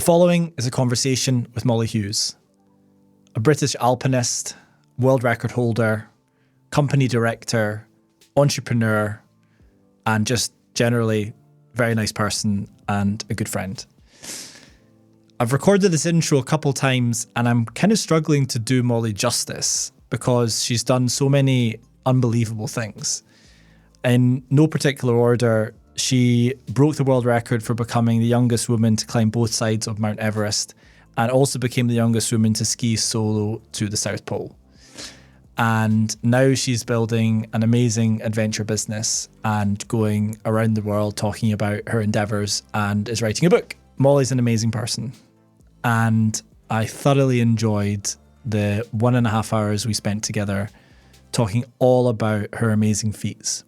following is a conversation with Mollie Hughes, a British alpinist, world record holder, company director, entrepreneur, and just generally very nice person and a good friend. I've recorded this intro a couple times and I'm kind of struggling to do Mollie justice because she's done so many unbelievable things. In no particular order, she broke the world record for becoming the youngest woman to climb both sides of Mount Everest and also became the youngest woman to ski solo to the South Pole. And now she's building an amazing adventure business and going around the world talking about her endeavours and is writing a book. Mollie's an amazing person. And I thoroughly enjoyed the 1.5 hours we spent together talking all about her amazing feats.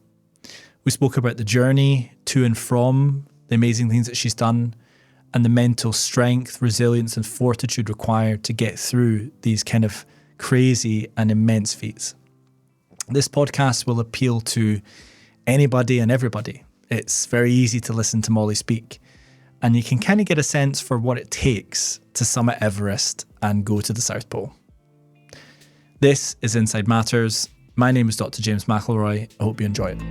We spoke about the journey to and from, the amazing things that she's done, and the mental strength, resilience, and fortitude required to get through these kind of crazy and immense feats. This podcast will appeal to anybody and everybody. It's very easy to listen to Mollie speak, and you can kind of get a sense for what it takes to summit Everest and go to the South Pole. This is Inside Matters. My name is Dr. James McElroy. I hope you enjoy it.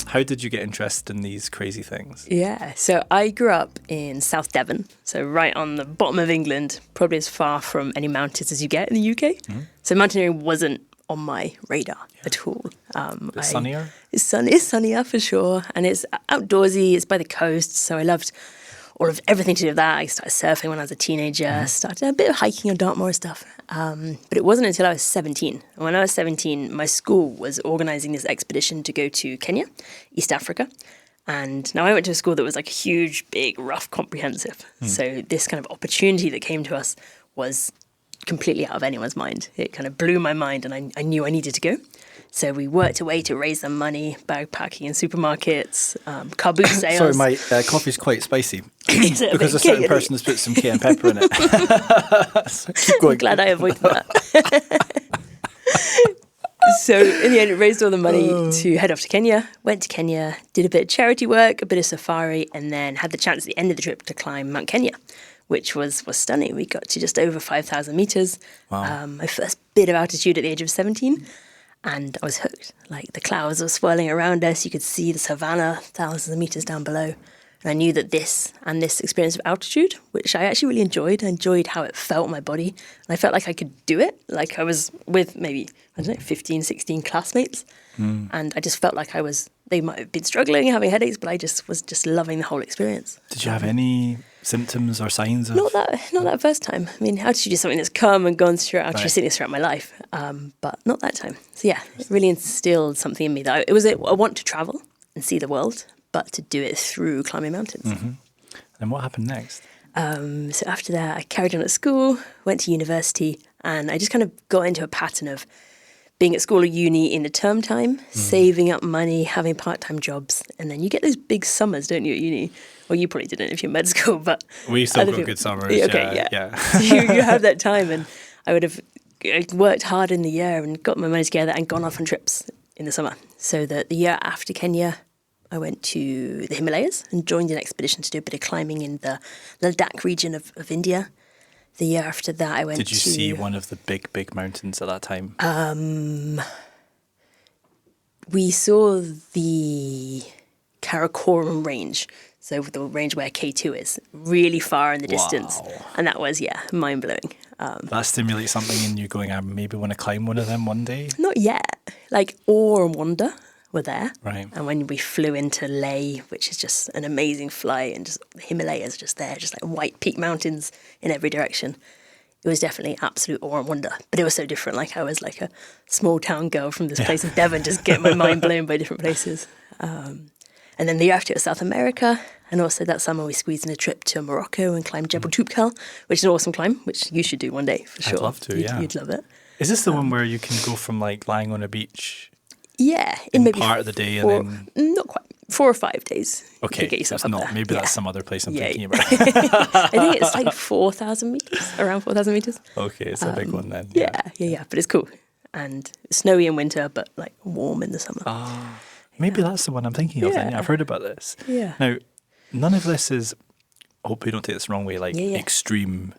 How did you get interested in these crazy things? Yeah, so I grew up in South Devon, so right on the bottom of England, probably as far from any mountains as you get in the UK. Mm-hmm. So mountaineering wasn't on my radar at all. It's sunnier? It's sunnier for sure, and it's outdoorsy, it's by the coast, so I loved all of everything to do with that. I started surfing when I was a teenager, started a bit of hiking on Dartmoor stuff, but it wasn't until I was 17. And when I was 17, my school was organising this expedition to go to Kenya, East Africa. And now I went to a school that was like a huge, big, rough, comprehensive. So this kind of opportunity that came to us was completely out of anyone's mind. It kind of blew my mind and I knew I needed to go. So we worked away to raise some money, backpacking in supermarkets, car boot sales. Sorry, my coffee's quite spicy because a certain person has put some cayenne pepper in it. So keep going. I'm glad I avoided that. So in the end, it raised all the money to head off to Kenya, went to Kenya, did a bit of charity work, a bit of safari, and then had the chance at the end of the trip to climb Mount Kenya, which was stunning. We got to just over 5,000 metres. Wow. My first bit of altitude at the age of 17. And I was hooked. Like the clouds were swirling around us. You could see the savannah thousands of metres down below. And I knew that this experience of altitude, which I actually really enjoyed. I enjoyed how it felt in my body. And I felt like I could do it. Like I was with maybe, 15, 16 classmates. And I just felt like they might have been struggling, having headaches, but I just was just loving the whole experience. Did you have any symptoms or signs of... Not that first time. I mean, altitude is something that's come and gone throughout altitude sickness throughout my life, but not that time. So yeah, it really instilled something in me that I want to travel and see the world, but to do it through climbing mountains. Mm-hmm. And what happened next? So after that, I carried on at school, went to university, and I just kind of got into a pattern of being at school or uni in the term time, saving up money, having part-time jobs, and then you get those big summers, don't you, at uni? Well, you probably didn't if you're in med school, but... We still got good summers, yeah. So you have that time, and I worked hard in the year and got my money together and gone off on trips in the summer. So that the year after Kenya, I went to the Himalayas and joined an expedition to do a bit of climbing in the Ladakh region of India. The year after that, I went to... Did you see one of the big mountains at that time? We saw the Karakoram range, so the range where K2 is, really far in the distance. Wow. And that was, mind-blowing. That stimulates something in you going, I maybe want to climb one of them one day? Not yet. Like awe and wonder were there. Right. And when we flew into Leh, which is just an amazing flight, and just the Himalayas just there, just like white peak mountains in every direction. It was definitely absolute awe and wonder. But it was so different. Like I was like a small town girl from this place in Devon, just getting my mind blown by different places. And then the year after it was South America. And also that summer we squeezed in a trip to Morocco and climbed Jebel Toubkal, which is an awesome climb, which you should do one day for sure. I'd love to, You'd love it. Is this the one where you can go from like lying on a beach... Yeah, in maybe part of the day and then... Not quite. 4 or 5 days. Okay, that's not. There. Maybe that's some other place I'm thinking about. I think it's like 4,000 metres, around 4,000 metres. Okay, it's a big one then. Yeah. But it's cool. and snowy in winter, but like warm in the summer. Maybe that's the one I'm thinking of then. Yeah. Yeah, I've heard about this. Yeah. Now, none of this is, I hope you don't take this the wrong way, like Yeah. extreme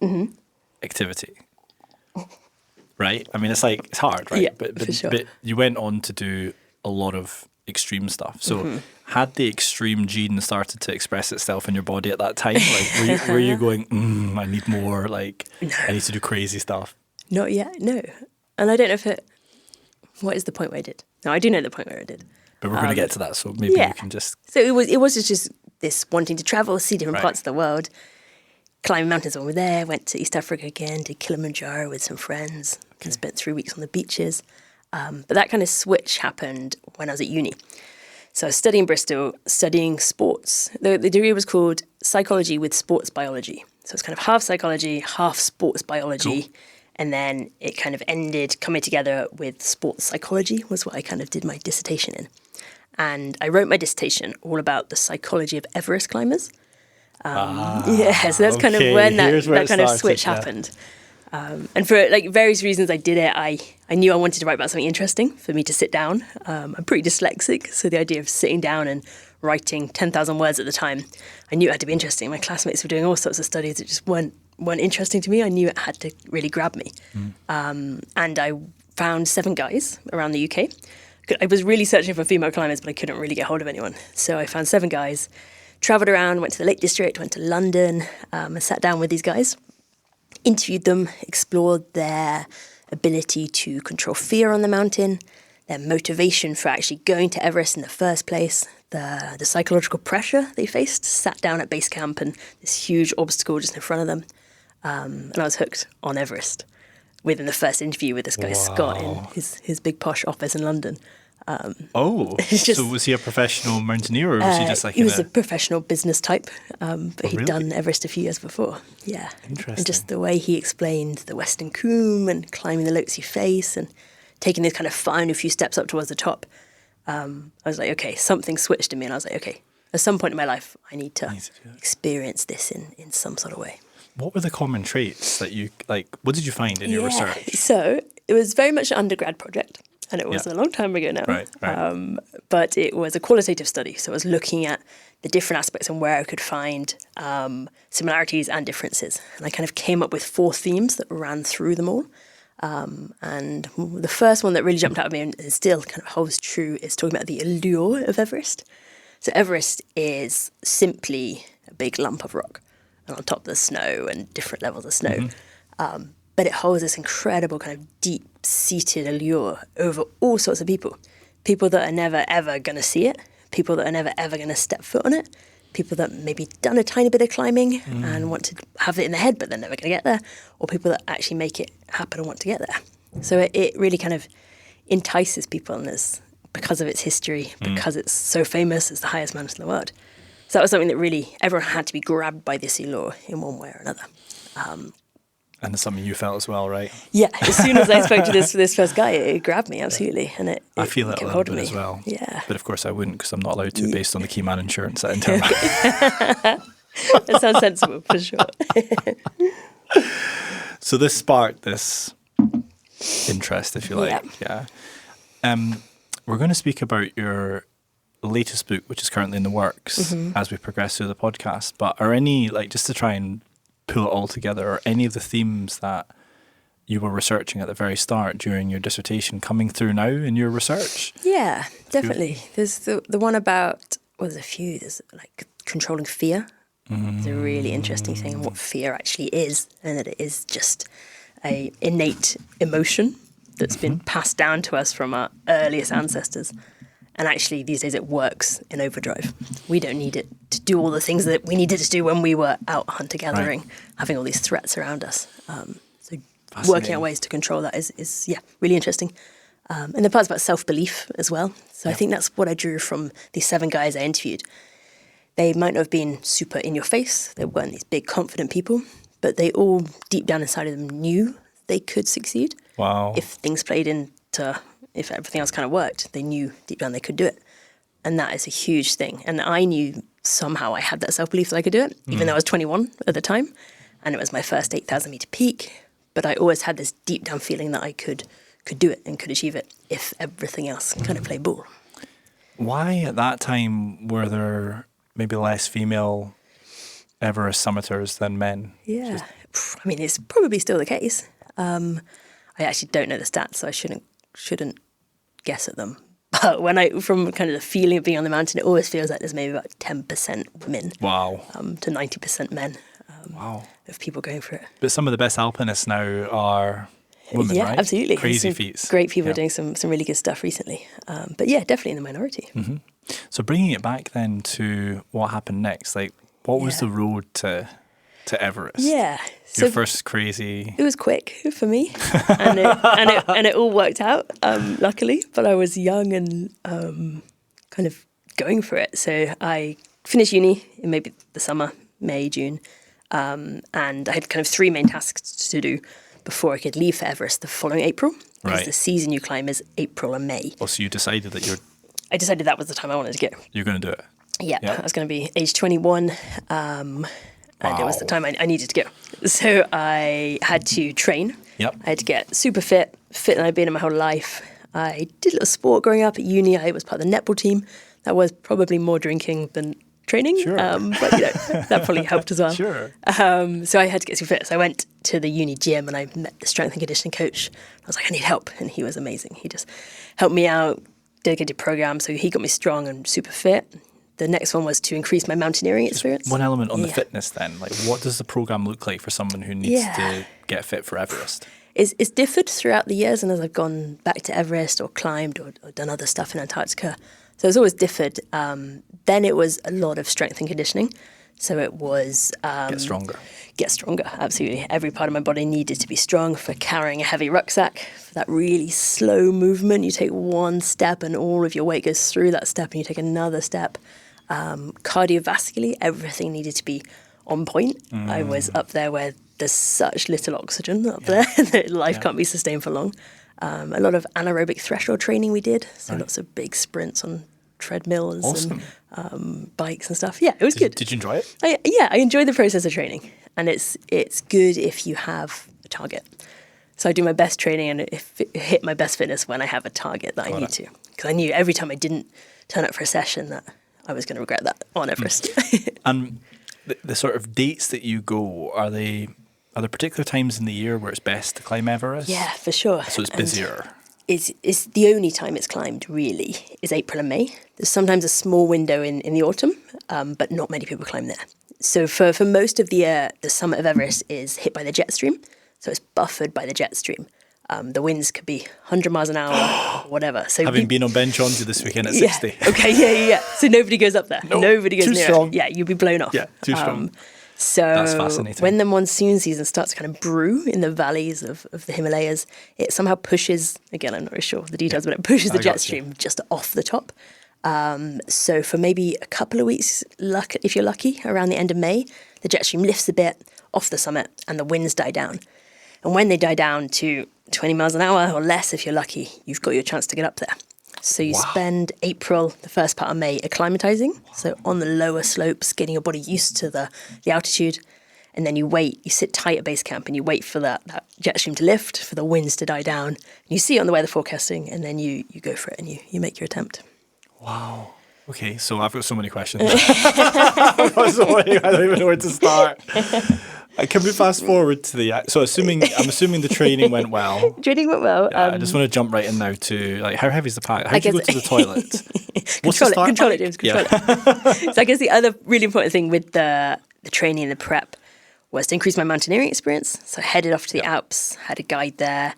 activity. Right? I mean, it's like, it's hard, right? Yeah, but for sure. but you went on to do a lot of extreme stuff. So had the extreme gene started to express itself in your body at that time? Like, were you going, I need more, like, I need to do crazy stuff? Not yet, no. And I don't know what is the point where I did? No, I do know the point where I did. But we're going to get to that, so maybe you can just... So it was just this wanting to travel, see different parts of the world, climb mountains when we were there, went to East Africa again, did Kilimanjaro with some friends, and spent 3 weeks on the beaches. But that kind of switch happened when I was at uni. So I was studying Bristol, studying sports. The degree was called Psychology with Sports Biology. So it's kind of half psychology, half sports biology. Cool. And then it kind of ended coming together with sports psychology was what I kind of did my dissertation in. And I wrote my dissertation all about the psychology of Everest climbers. So that's kind of when that kind of switch happened. And for like various reasons I did it, I knew I wanted to write about something interesting for me to sit down. I'm pretty dyslexic, so the idea of sitting down and writing 10,000 words at the time, I knew it had to be interesting. My classmates were doing all sorts of studies that just weren't interesting to me. I knew it had to really grab me. And I found 7 guys around the UK. I was really searching for female climbers, but I couldn't really get hold of anyone. So I found 7 guys, travelled around, went to the Lake District, went to London, and sat down with these guys, interviewed them, explored their ability to control fear on the mountain, their motivation for actually going to Everest in the first place, the psychological pressure they faced, sat down at base camp and this huge obstacle just in front of them. And I was hooked on Everest within the first interview with this guy, Scott, in his big posh office in London. So was he a professional mountaineer or was he just like... He was a professional business type, but he'd done Everest a few years before. Yeah. Interesting. And just the way he explained the Western Combe and climbing the Lhotse face and taking this kind of final few steps up towards the top, I was like, okay, something switched in me and I was like, okay, at some point in my life, I need to experience this in some sort of way. What were the common traits that you, like, what did you find in your research? So it was very much an undergrad project. And it was a long time ago now. Right. But it was a qualitative study. So I was looking at the different aspects and where I could find similarities and differences. And I kind of came up with 4 themes that ran through them all. And the first one that really jumped out at me and still kind of holds true is talking about the allure of Everest. So Everest is simply a big lump of rock. And on top there's snow and different levels of snow. But it holds this incredible kind of deep-seated allure over all sorts of people. People that are never, ever going to see it. People that are never, ever going to step foot on it. People that maybe done a tiny bit of climbing and want to have it in their head, but they're never going to get there. Or people that actually make it happen and want to get there. So it really kind of entices people in this because of its history, because it's so famous, it's the highest mountain in the world. So that was something that really, everyone had to be grabbed by this allure in one way or another. And it's something you felt as well, right? Yeah, as soon as I spoke to this first guy, it grabbed me, absolutely. And I feel it a little bit as well. Yeah. But of course I wouldn't because I'm not allowed to based on the Keyman insurance that Interman. That sounds sensible, for sure. So this sparked this interest, if you like. Yeah. We're going to speak about your latest book, which is currently in the works as we progress through the podcast. But are any, like, just to try and pull it all together, or any of the themes that you were researching at the very start during your dissertation coming through now in your research? Yeah, definitely. There's the one about, well, there's a few. There's like controlling fear. It's a really interesting thing, and what fear actually is, and that it is just a innate emotion that's been passed down to us from our earliest ancestors. And actually, these days it works in overdrive. We don't need it to do all the things that we needed to do when we were out hunter-gathering, having all these threats around us. So working out ways to control that is really interesting. And the part's about self-belief as well. So I think that's what I drew from these 7 guys I interviewed. They might not have been super in your face. They weren't these big, confident people. But they all, deep down inside of them, knew they could succeed. Wow. If things played into... If everything else kind of worked, they knew deep down they could do it. And that is a huge thing. And I knew somehow I had that self-belief that I could do it, even though I was 21 at the time. And it was my first 8,000 meter peak. But I always had this deep down feeling that I could could do it and could achieve it if everything else kind of played ball. Why at that time were there maybe less female Everest summiters than men? Yeah. I mean, it's probably still the case. I actually don't know the stats, so I shouldn't guess at them. But from kind of the feeling of being on the mountain, it always feels like there's maybe about 10% women. Wow. To 90% men. Wow. Of people going for it. But some of the best alpinists now are women, yeah, right? Absolutely. Crazy feats. Great people doing some really good stuff recently. But yeah, definitely in the minority. Mm-hmm. So bringing it back then to what happened next, like what was the road to Everest? Yeah. Your first crazy... It was quick for me, and it all worked out, luckily. But I was young and kind of going for it. So I finished uni in maybe the summer, May, June, and I had kind of 3 main tasks to do before I could leave for Everest the following April. Because the season you climb is April and May. Oh, so you decided that I decided that was the time I wanted to go. You're going to do it? Yeah, I was going to be age 21. And it was the time I needed to go. So I had to train. Yep. I had to get super fit than I'd been in my whole life. I did a little sport growing up at uni. I was part of the netball team. That was probably more drinking than training. Sure. But that probably helped as well. Sure. So I had to get super fit. So I went to the uni gym and I met the strength and conditioning coach. I was like, I need help. And he was amazing. He just helped me out, dedicated program. So he got me strong and super fit. The next one was to increase my mountaineering experience. One element on the fitness then, like what does the program look like for someone who needs to get fit for Everest? It's differed throughout the years, and as I've gone back to Everest or climbed or done other stuff in Antarctica, so it's always differed. Then it was a lot of strength and conditioning. So it was... get stronger. Get stronger, absolutely. Every part of my body needed to be strong for carrying a heavy rucksack, for that really slow movement. You take one step and all of your weight goes through that step and you take another step. Cardiovascularly, everything needed to be on point. I was up there where there's such little oxygen up there that life can't be sustained for long. A lot of anaerobic threshold training we did, so lots of big sprints on treadmills and bikes and stuff. Yeah, it was good. Did you enjoy it? I enjoy the process of training, and it's good if you have a target. So I do my best training and hit my best fitness when I have a target that I need to. Because I knew every time I didn't turn up for a session that I was going to regret that on Everest. And the sort of dates that you go, are there particular times in the year where it's best to climb Everest? Yeah, for sure. So it's busier. It's the only time it's climbed, really, is April and May. There's sometimes a small window in the autumn, but not many people climb there. So for most of the year, the summit of Everest is hit by the jet stream. So it's buffered by the jet stream. The winds could be 100 miles an hour or whatever. So Having been on Ben Chonzi this weekend at 60. Okay, yeah. So nobody goes up there. No, nobody goes too near strong. it. Yeah, you'll be blown off. Yeah, too strong. So that's fascinating. When the monsoon season starts to kind of brew in the valleys of the Himalayas, it somehow pushes, again, I'm not really sure of the details, but it pushes the jet stream just off the top. So for maybe a couple of weeks, if you're lucky, around the end of May, the jet stream lifts a bit off the summit and the winds die down. And when they die down to 20 miles an hour or less, if you're lucky, you've got your chance to get up there. So you spend April, the first part of May, acclimatizing. So on the lower slopes, getting your body used to the altitude. And then you sit tight at base camp and you wait for that jet stream to lift, for the winds to die down. And you see it on the weather forecasting and then you go for it and you make your attempt. Wow. Okay, so I've got so many questions. I don't even know where to start. Can we fast forward to I'm assuming the training went well. Training went well. Yeah, I just want to jump right in now to how heavy is the pack? How do you go to the toilet? Control it, James. Control it. So I guess the other really important thing with the training and the prep was to increase my mountaineering experience. So I headed off to the Alps, had a guide there,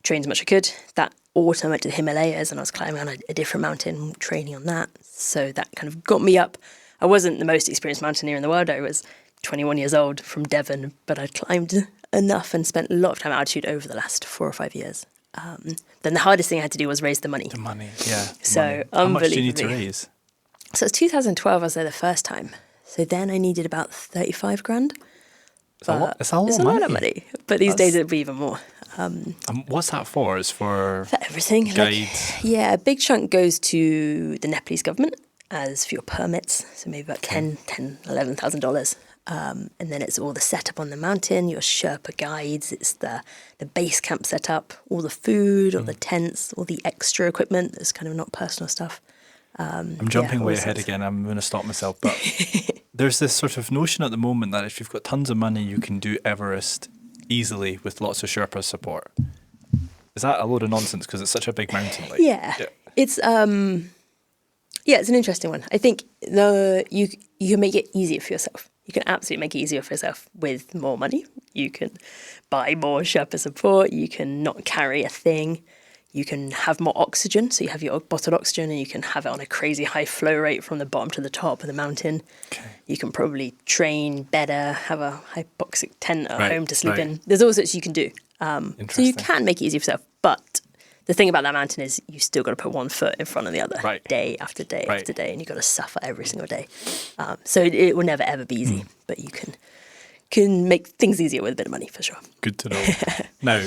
trained as much as I could. That autumn I went to the Himalayas and I was climbing on a different mountain, training on that. So that kind of got me up. I wasn't the most experienced mountaineer in the world. I was 21 years old from Devon, but I'd climbed enough and spent a lot of time at altitude over the last 4 or 5 years. Then the hardest thing I had to do was raise the money. The money, yeah. So how much do you need to raise? So it's 2012 I was there the first time. So then I needed about 35 grand. It's a lot of money. But these days it'd be even more. What's that for? Is for everything. Guides? A big chunk goes to the Nepalese government as for your permits. So maybe about $11,000. And then it's all the setup on the mountain, your Sherpa guides, it's the base camp setup, all the food, all the tents, all the extra equipment that's kind of not personal stuff. I'm jumping way ahead again. I'm going to stop myself. But there's this sort of notion at the moment that if you've got tons of money, you can do Everest easily with lots of Sherpa support. Is that a load of nonsense? Because it's such a big mountain. Yeah. It's it's an interesting one. I think you can make it easier for yourself. You can absolutely make it easier for yourself with more money. You can buy more Sherpa support. You can not carry a thing. You can have more oxygen. So you have your bottled oxygen and you can have it on a crazy high flow rate from the bottom to the top of the mountain. Okay. You can probably train better, have a hypoxic tent at home to sleep in. There's all sorts you can do. So you can make it easy for yourself. But the thing about that mountain is you still got to put one foot in front of the other day after day after day, and you've got to suffer every single day. So it will never, ever be easy, but you can make things easier with a bit of money for sure. Good to know. Now,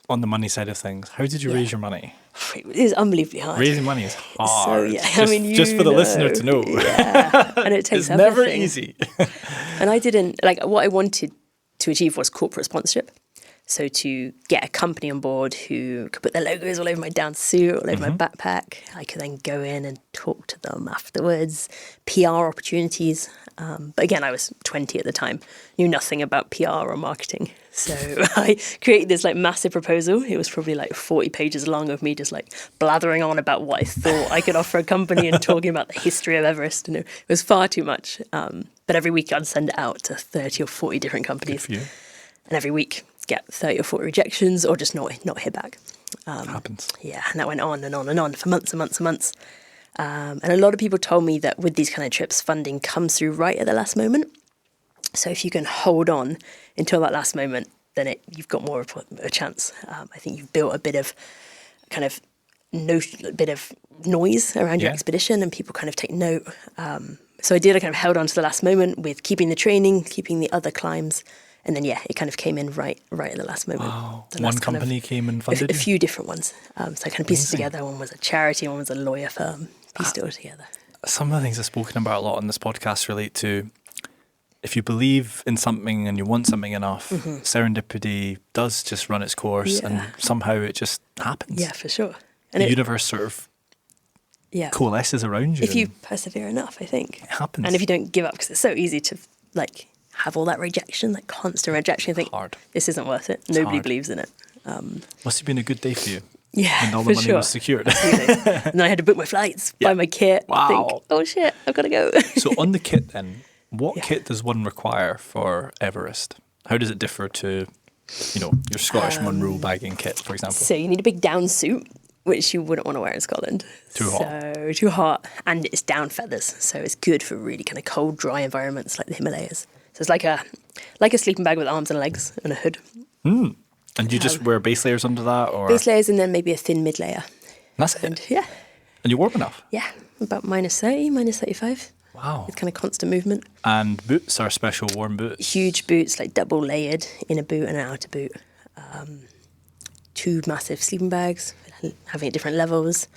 on the money side of things, how did you raise your money? It is unbelievably hard. Raising money is hard. So, just for the listener to know. Yeah, and it takes it's never easy. And I didn't, what I wanted to achieve was corporate sponsorship. So to get a company on board who could put their logos all over my down suit, all over my backpack, I could then go in and talk to them afterwards, PR opportunities. But again, I was 20 at the time, knew nothing about PR or marketing. So I created this massive proposal. It was probably 40 pages long of me just blathering on about what I thought I could offer a company and talking about the history of Everest. And it was far too much. But every week I'd send it out to 30 or 40 different companies. Good for you. And every week get 30 or 40 rejections or just not hear back. It happens. Yeah, and that went on and on and on for months and months and months. And a lot of people told me that with these kind of trips, funding comes through right at the last moment. So if you can hold on until that last moment, then you've got more of a chance. I think you've built a bit of noise around your expedition, and people kind of take note. So I kind of held on to the last moment with keeping the training, keeping the other climbs. And then, it kind of came in right at the last moment. Wow. One company came and funded a few different ones. So I kind of pieced it together. One was a charity, one was a lawyer firm. Pieced it all together. Some of the things I've spoken about a lot on this podcast relate to if you believe in something and you want something enough, serendipity does just run its course and somehow it just happens. Yeah, for sure. And the universe sort of coalesces around you. If you persevere enough, I think. It happens. And if you don't give up, because it's so easy to have all that rejection, constant rejection. You think, this isn't worth it. Nobody believes in it. Must have been a good day for you. Yeah, when all the money was secured. Absolutely. And then I had to book my flights, buy my kit. Wow. Think, oh shit, I've got to go. So on the kit then, what kit does one require for Everest? How does it differ to, your Scottish Munro bagging kit, for example? So you need a big down suit, which you wouldn't want to wear in Scotland. Too hot. Too hot. And it's down feathers. So it's good for really kind of cold, dry environments like the Himalayas. So it's like a sleeping bag with arms and legs and a hood. Mm. And you just wear base layers under that? Or base layers and then maybe a thin mid layer. That's it? Yeah. And you're warm enough? Yeah, about minus 30, minus 35. Wow. With kind of constant movement. And boots are special warm boots? Huge boots, double layered, inner boot and an outer boot. 2 massive sleeping bags, having at different levels.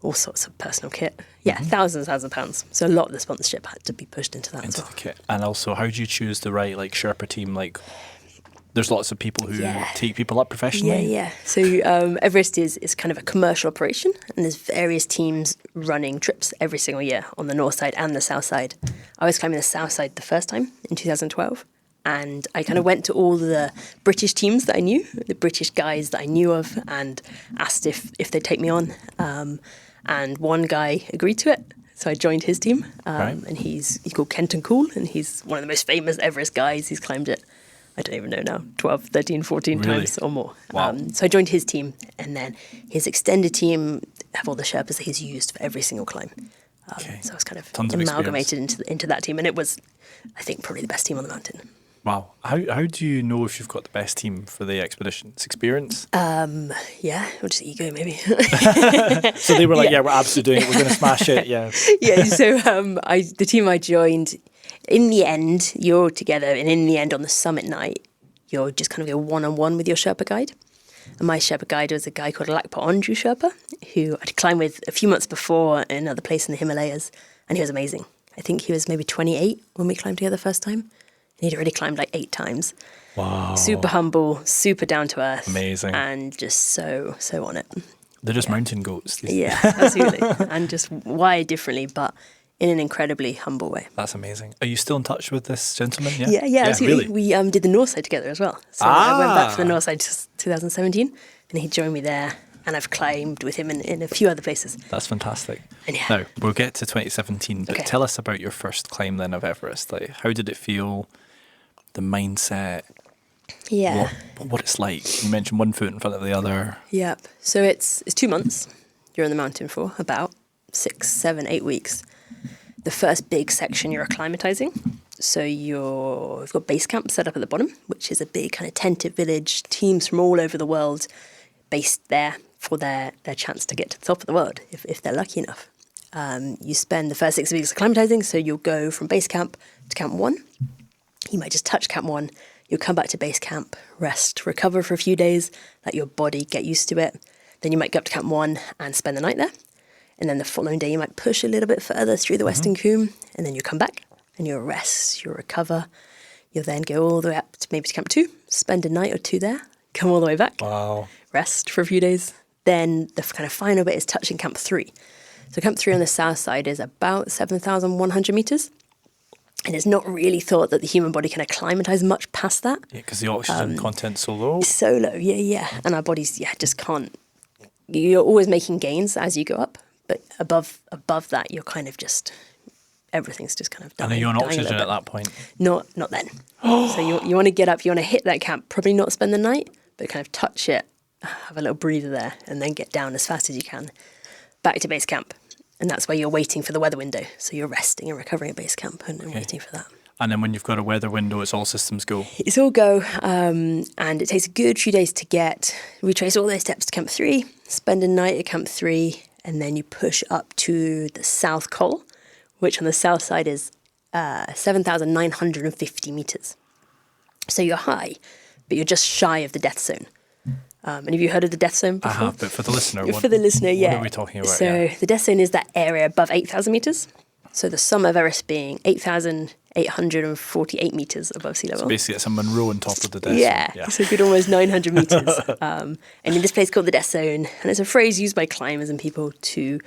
All sorts of personal kit. Yeah, thousands of pounds. So a lot of the sponsorship had to be pushed into that as well. The kit. And also, how do you choose the right Sherpa team? There's lots of people who take people up professionally. Yeah. So Everest is kind of a commercial operation, and there's various teams running trips every single year on the north side and the south side. I was climbing the south side the first time in 2012. And I kind of went to all the British teams that I knew, the British guys that I knew of, and asked if they'd take me on. And one guy agreed to it, so I joined his team. And he's called Kenton Cool, and he's one of the most famous Everest guys. He's climbed it, I don't even know now, 12, 13, 14 times or more. Wow. So I joined his team, and then his extended team have all the Sherpas that he's used for every single climb. So I was kind of amalgamated into that team, and it was, I think, probably the best team on the mountain. Wow. How do you know if you've got the best team for the expedition? It's experience? Yeah, or just ego maybe. So they were like, we're absolutely doing it. We're going to smash it. Yeah. Yeah. So the team I joined, in the end, you're all together, and in the end on the summit night, you're just kind of go one-on-one with your Sherpa guide. And my Sherpa guide was a guy called Lakpa Onju Sherpa, who I'd climbed with a few months before in another place in the Himalayas, and he was amazing. I think he was maybe 28 when we climbed together the first time. He'd already climbed like 8 times. Wow. Super humble, super down to earth. Amazing. And just so on it. They're just mountain goats. Yeah, absolutely. And just wired differently, but in an incredibly humble way. That's amazing. Are you still in touch with this gentleman? Yeah, absolutely. Really? We did the North Side together as well. So I went back for the North Side 2017, and he joined me there. And I've climbed with him in a few other places. That's fantastic. And Now, we'll get to 2017, but Okay. tell us about your first climb then of Everest. Like, how did it feel? The mindset? Yeah. What it's like? You mentioned one foot in front of the other. Yep. So it's 2 months you're on the mountain for, about 6, 7, 8 weeks. The first big section you're acclimatizing. So you've got base camp set up at the bottom, which is a big kind of tented village, teams from all over the world based there for their chance to get to the top of the world, if they're lucky enough. You spend the first 6 weeks acclimatizing, so you'll go from base camp to camp 1. You might just touch camp 1. You'll come back to base camp, rest, recover for a few days, let your body get used to it. Then you might go up to camp 1 and spend the night there. And then the following day you might push a little bit further through the Western Cwm, and then you come back and you'll rest, you'll recover. You'll then go all the way up to maybe to camp 2, spend a night or 2 there, come all the way back, Wow. rest for a few days. Then the kind of final bit is touching camp 3. So camp 3 on the south side is about 7,100 meters. And it's not really thought that the human body can acclimatize much past that. Yeah, because the oxygen content's so low. So low, yeah. And our bodies, just can't. You're always making gains as you go up, but above that, you're kind of just, everything's just kind of dying. And are you on dying a oxygen little at bit. that point? Not then. So you want to get up, you want to hit that camp, probably not spend the night, but kind of touch it, have a little breather there, and then get down as fast as you can back to base camp. And that's where you're waiting for the weather window. So you're resting and recovering at base camp and waiting for that. And then when you've got a weather window, it's all systems go. It's all go, and it takes a good few days to retrace all those steps to camp 3, spend a night at camp 3, and then you push up to the South Col, which on the south side is 7,950 meters. So you're high, but you're just shy of the death zone. And have you heard of the death zone before? I have, but for the listener, what are we talking about? So the death zone is that area above 8,000 meters. So the summit of Everest being 8,848 meters above sea level. So basically, it's a Monroe on top of the death Yeah, zone. it's a good almost 900 meters. And in this place called the death zone, and it's a phrase used by climbers and people to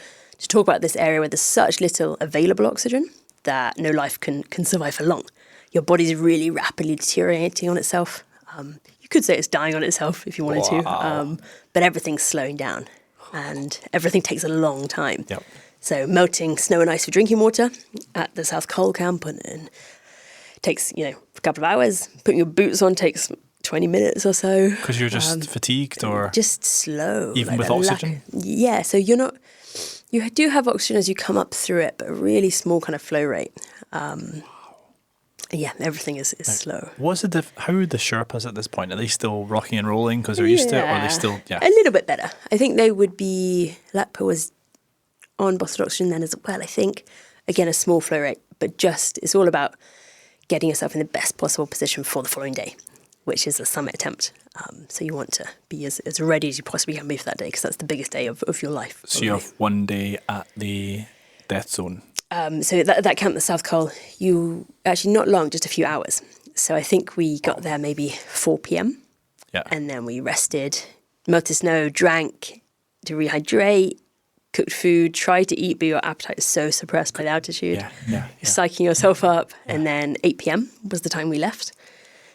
talk about this area where there's such little available oxygen that no life can survive for long. Your body's really rapidly deteriorating on itself. You could say it's dying on itself if you wanted to, but everything's slowing down and everything takes a long time. Yep. So melting snow and ice for drinking water at the South Col camp and takes, a couple of hours. Putting your boots on takes 20 minutes or so. Because you're just fatigued or? Just slow. Even with oxygen? So you do have oxygen as you come up through it, but a really small kind of flow rate. Everything is slow. How are the Sherpas at this point? Are they still rocking and rolling because they're used to it, or are they still? Yeah, a little bit better. I think they would be. Lakpa was on bottled oxygen then as well. I think again a small flow rate, but it's all about getting yourself in the best possible position for the following day, which is a summit attempt. So you want to be as ready as you possibly can be for that day, because that's the biggest day of your life. So you have one day at the death zone. So that camp, the South Col, you actually not long, just a few hours. So I think we got there maybe 4 p.m. Yeah. And then we rested, melted snow, drank to rehydrate, cooked food, tried to eat, but your appetite is so suppressed by the altitude. Yeah. You're psyching yourself up. And then 8 p.m. was the time we left.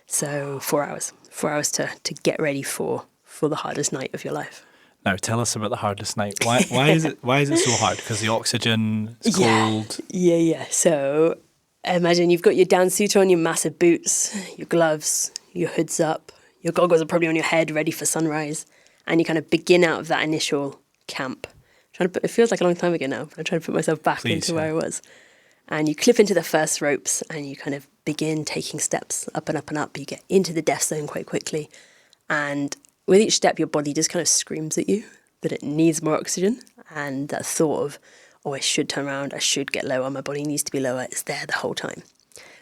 So 4 hours. 4 hours to get ready for the hardest night of your life. Now tell us about the hardest night. Why is it so hard? Because the oxygen is cold. Yeah. So imagine you've got your down suit on, your massive boots, your gloves, your hood's up, your goggles are probably on your head, ready for sunrise, and you kind of begin out of that initial camp. It feels like a long time ago now, but I'm trying to put myself back into where I was. And you clip into the first ropes, and you kind of begin taking steps up and up and up. You get into the death zone quite quickly, and with each step, your body just kind of screams at you that it needs more oxygen. And that thought of, I should turn around, I should get lower, my body needs to be lower, is there the whole time.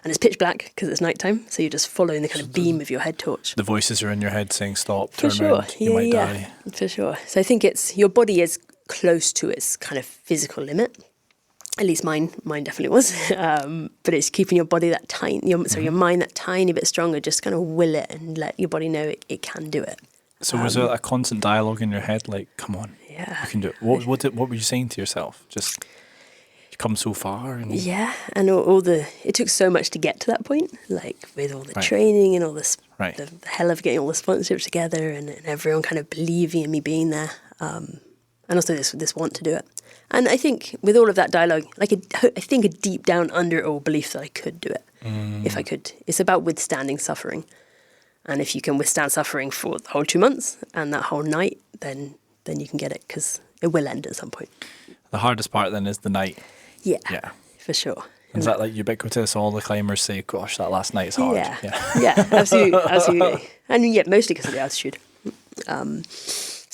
And it's pitch black because it's nighttime, so you're just following the kind of beam of your head torch. The voices are in your head saying, stop, turn For sure. around, you might die. For sure. So I think your body is close to its kind of physical limit. At least mine definitely was. But it's keeping your body that tiny, your mind that tiny bit stronger. Just kind of will it and let your body know it can do it. So was there a constant dialogue in your head, like, "Come on, Yeah, you can do it"? What were you saying to yourself? Just, you come so far, and and it took so much to get to that point. Like with all the Right. training and all this, Right. the hell of getting all the sponsorships together and everyone kind of believing in me being there, and also this want to do it. And I think with all of that dialogue, like I think a deep down under it all belief that I could do it if I could. It's about withstanding suffering. And if you can withstand suffering for the whole 2 months and that whole night, then you can get it, because it will end at some point. the hardest part then is the night. Yeah, Yeah. for sure. Is that like ubiquitous? All the climbers say, "Gosh, that last night is hard." Yeah, absolutely. And yeah, mostly because of the altitude.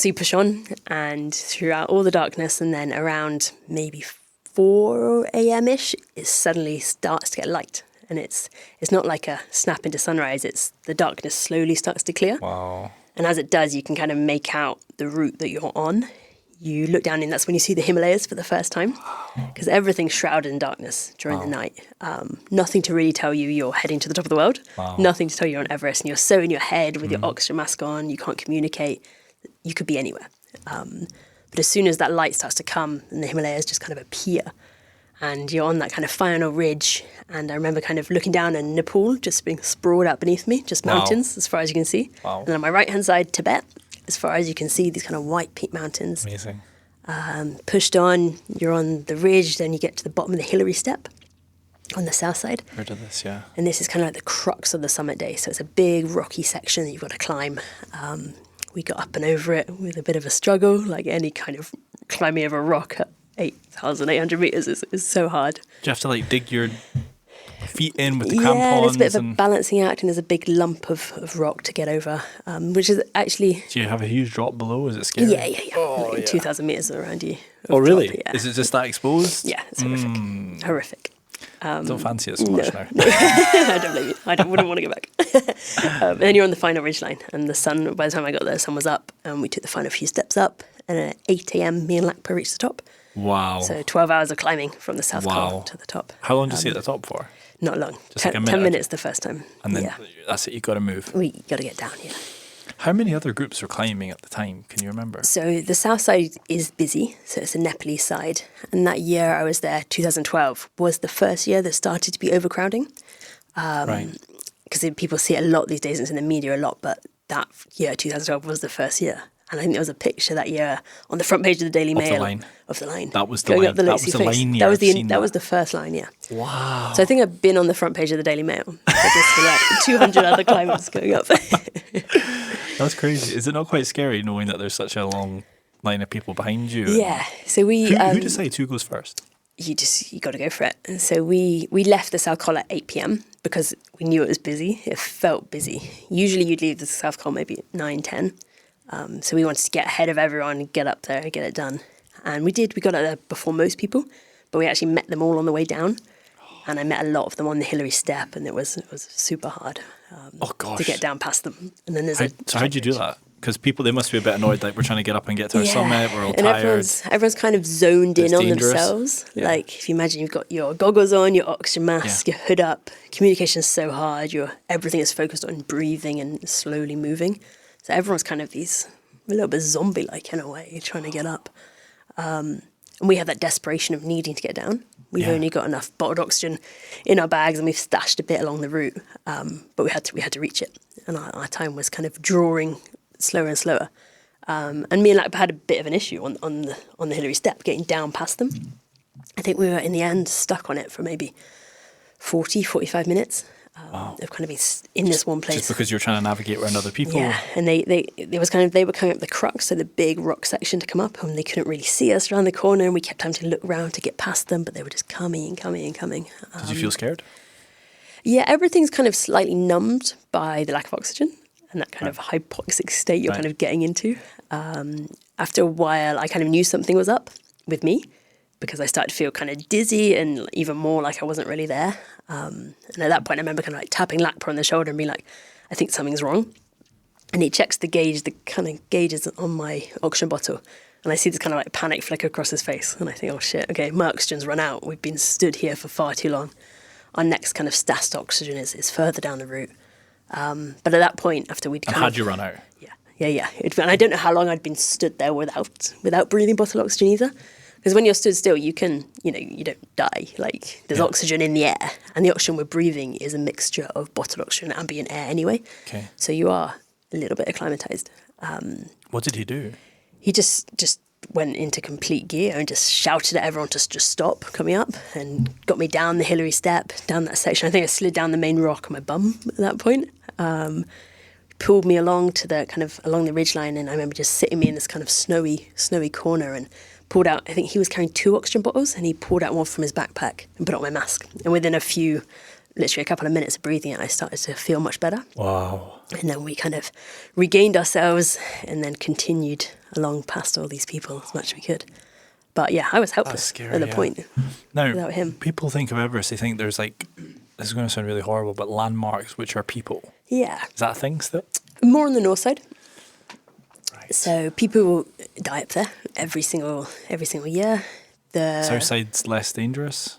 So you push on, and throughout all the darkness, and then around maybe 4 a.m.-ish, it suddenly starts to get light. And it's not like a snap into sunrise, it's the darkness slowly starts to clear. Wow. And as it does, you can kind of make out the route that you're on. You look down, and that's when you see the Himalayas for the first time, because everything's shrouded in darkness during the night. Nothing to really tell you you're heading to the top of the world. Wow. Nothing to tell you you're on Everest, and you're so in your head with your oxygen mask on, you can't communicate. You could be anywhere. But as soon as that light starts to come, and the Himalayas just kind of appear, and you're on that kind of final ridge, and I remember kind of looking down, and Nepal just being sprawled out beneath me, just mountains as far as you can see. Wow. And on my right-hand side, Tibet, as far as you can see, these kind of white peak mountains. Amazing. Pushed on, you're on the ridge, then you get to the bottom of the Hillary Step on the south side. Heard of this, yeah. And this is kind of like the crux of the summit day. So it's a big rocky section that you've got to climb. We got up and over it with a bit of a struggle, like any kind of climbing over a rock at 8,800 meters is so hard. Do you have to like dig your feet in with the Yeah, crampons? there's a bit of a and balancing act, and there's a big lump of rock to get over, which is actually... do you have a huge drop below? Is it scary? Yeah. Oh, Like yeah. 2,000 meters around you. Oh, really? Top, yeah. Is it just that exposed? Yeah, it's horrific. Horrific. Don't fancy it so much now. I don't blame you. Wouldn't want to go back. And then you're on the final ridgeline, and the sun, by the time I got there, the sun was up, and we took the final few steps up, and at 8 a.m, me and Lakpa reached the top. Wow. So 12 hours of climbing from the South Wow. Col to the top. How long did you stay at the top for? Not long. Just like a 10 minute? minutes the first time. And then yeah. that's it, you got to move. We got to get down, yeah. How many other groups were climbing at the time? Can you remember? So the south side is busy, so it's the Nepalese side. And that year I was there, 2012, was the first year that started to be overcrowding. Right. Because people see it a lot these days, and it's in the media a lot, but that year, 2012, was the first year. And I think there was a picture that year on the front page of the Daily Of the Mail line. of the line. That was the Going line. up the That Lacy was the face. line year. That was I've the seen that was the first line, yeah. Wow. So I think I've been on the front page of the Daily Mail. Just for like 200 other climbers going up. That's crazy. Is it not quite scary knowing that there's such a long line of people behind you? Yeah. So we Who decides who goes first? you got to go for it. And so we left the South Col at 8 p.m. because we knew it was busy. It felt busy. Usually you'd leave the South Col maybe at 9, 10. So we wanted to get ahead of everyone, get up there, and get it done. And we did. We got up there before most people, but we actually met them all on the way down. And I met a lot of them on the Hillary Step, and it was super hard Oh, gosh. to get down past them. And then there's So how'd you do that? Because people, they must be a bit annoyed, like we're trying to get up and get to our summit, we're all and tired. everyone's kind of zoned It's in on dangerous. themselves. Yeah. Like if you imagine you've got your goggles on, your oxygen mask, your hood up, communication's so hard, everything is focused on breathing and slowly moving. So everyone's kind of a little bit zombie-like in a way, trying to get up. And we have that desperation of needing to get down. We've only got enough bottled oxygen in our bags, and we've stashed a bit along the route, but we had to reach it, and our time was kind of drawing slower and slower. And me and Lakpa had a bit of an issue on the Hillary Step, getting down past them. I think we were in the end stuck on it for maybe 40, 45 minutes. They've kind of been in this one place. Just because you're trying to navigate around other people. Yeah, and they were coming up the crux, so the big rock section to come up, and they couldn't really see us around the corner, and we kept having to look around to get past them, but they were just coming and coming and coming. Did you feel scared? Yeah, everything's kind of slightly numbed by the lack of oxygen and that kind of hypoxic state you're kind of getting into. After a while, I kind of knew something was up with me, because I started to feel kind of dizzy and even more like I wasn't really there. And at that point, I remember kind of like tapping Lakpa on the shoulder and being like, I think something's wrong. And he checks the gauge, the kind of gauges on my oxygen bottle. And I see this kind of like panic flicker across his face. And I think, oh shit, okay, my oxygen's run out. We've been stood here for far too long. Our next kind of stashed oxygen is further down the route. But at that point, after we'd And had you run out? Yeah. And I don't know how long I'd been stood there without breathing bottled oxygen either. Because when you're stood still, you don't die. Like, there's oxygen in the air. And the oxygen we're breathing is a mixture of bottled oxygen and ambient air anyway. Okay. So you are a little bit acclimatized. What did he do? He just went into complete gear and just shouted at everyone to just stop coming up and got me down the Hillary step, down that section. I think I slid down the main rock on my bum at that point. Pulled me along to the kind of along the ridgeline, and I remember just sitting me in this kind of snowy corner and pulled out, I think he was carrying 2 oxygen bottles, and he pulled out one from his backpack and put on my mask. And within literally a couple of minutes of breathing it, I started to feel much better. Wow. And then we kind of regained ourselves and then continued along past all these people as much as we could. But yeah, I was helpless at the point Now, without him. people think of Everest, they think there's like, this is going to sound really horrible, but landmarks which are people. Yeah. Is that a thing still? More on the north side. Right. So people die up there every single year. The South side's less dangerous?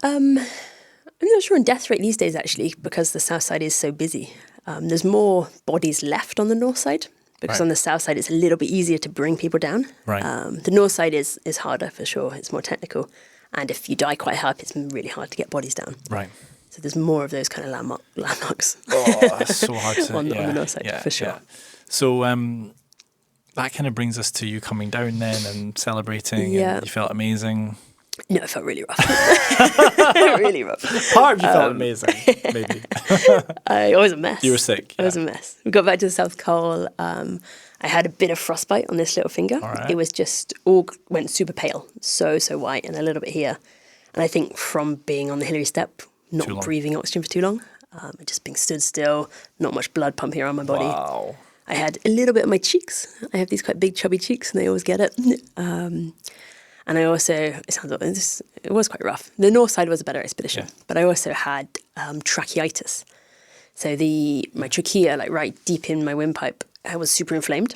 I'm not sure on death rate these days actually, because the south side is so busy. There's more bodies left on the north side because on the south side it's a little bit easier to bring people down. Right. The north side is harder for sure. It's more technical, and if you die quite high up, it's really hard to get bodies down. Right. So there's more of those kind of landmarks Oh, that's so hard to on the north side for sure. Yeah. So that kind of brings us to you coming down then and celebrating. Yeah. And you felt amazing. No, it felt really rough. Really rough. Part of you felt amazing, maybe. I was a mess. You were sick. I was a mess. We got back to the South Col. I had a bit of frostbite on this little finger. All right. It was just all went super pale, so white, and a little bit here. And I think from being on the Hillary step, not breathing oxygen for too long, and just being stood still, not much blood pumping around my body. Wow. I had a little bit on my cheeks. I have these quite big chubby cheeks, and they always get it. And I also, it was quite rough. The north side was a better expedition, but I also had tracheitis. So my trachea, like right deep in my windpipe, was super inflamed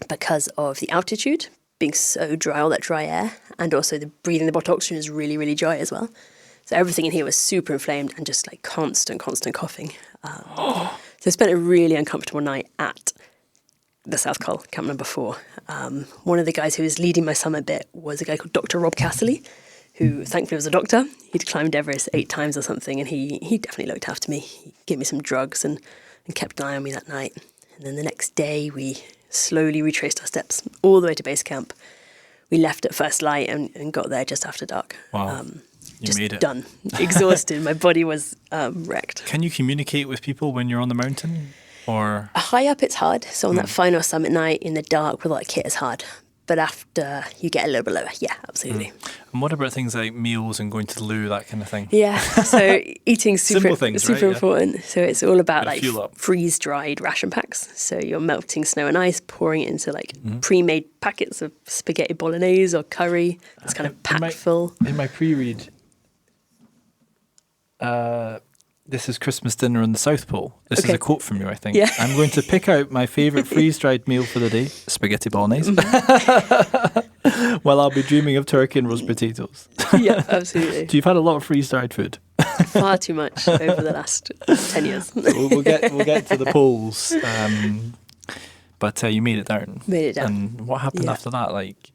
because of the altitude being so dry, all that dry air, and also the breathing the bottled oxygen is really, really dry as well. So everything in here was super inflamed and just like constant coughing. So I spent a really uncomfortable night at the South Col, camp number 4. One of the guys who was leading my summit bit was a guy called Dr. Rob Casserly, who thankfully was a doctor. He'd climbed Everest 8 times or something, and he definitely looked after me. He gave me some drugs and kept an eye on me that night. And then the next day, we slowly retraced our steps all the way to base camp. We left at first light and got there just after dark. Wow. You just made it. Done. Exhausted. My body was wrecked. Can you communicate with people when you're on the mountain? Or high up, it's hard. So on that final summit night in the dark with all that kit, it's hard. But after you get a little bit lower, yeah, absolutely. And what about things like meals and going to the loo, that kind of thing? Yeah, so eating's Simple things, super right? important. So it's all about Gotta like fuel up. freeze-dried ration packs. So you're melting snow and ice, pouring it into like pre-made packets of spaghetti bolognese or curry. It's kind of packed full. In my pre-read, this is Christmas dinner on the South Pole. This is Okay. a quote from you, I think. Yeah. I'm going to pick out my favourite freeze-dried meal for the day, spaghetti bolognese, while I'll be dreaming of turkey and roast potatoes. Yeah, absolutely. So you've had a lot of freeze-dried food. Far too much over the last 10 years. We'll get to the poles. But you made it down. Made it down. And what happened Yeah. after that? Like,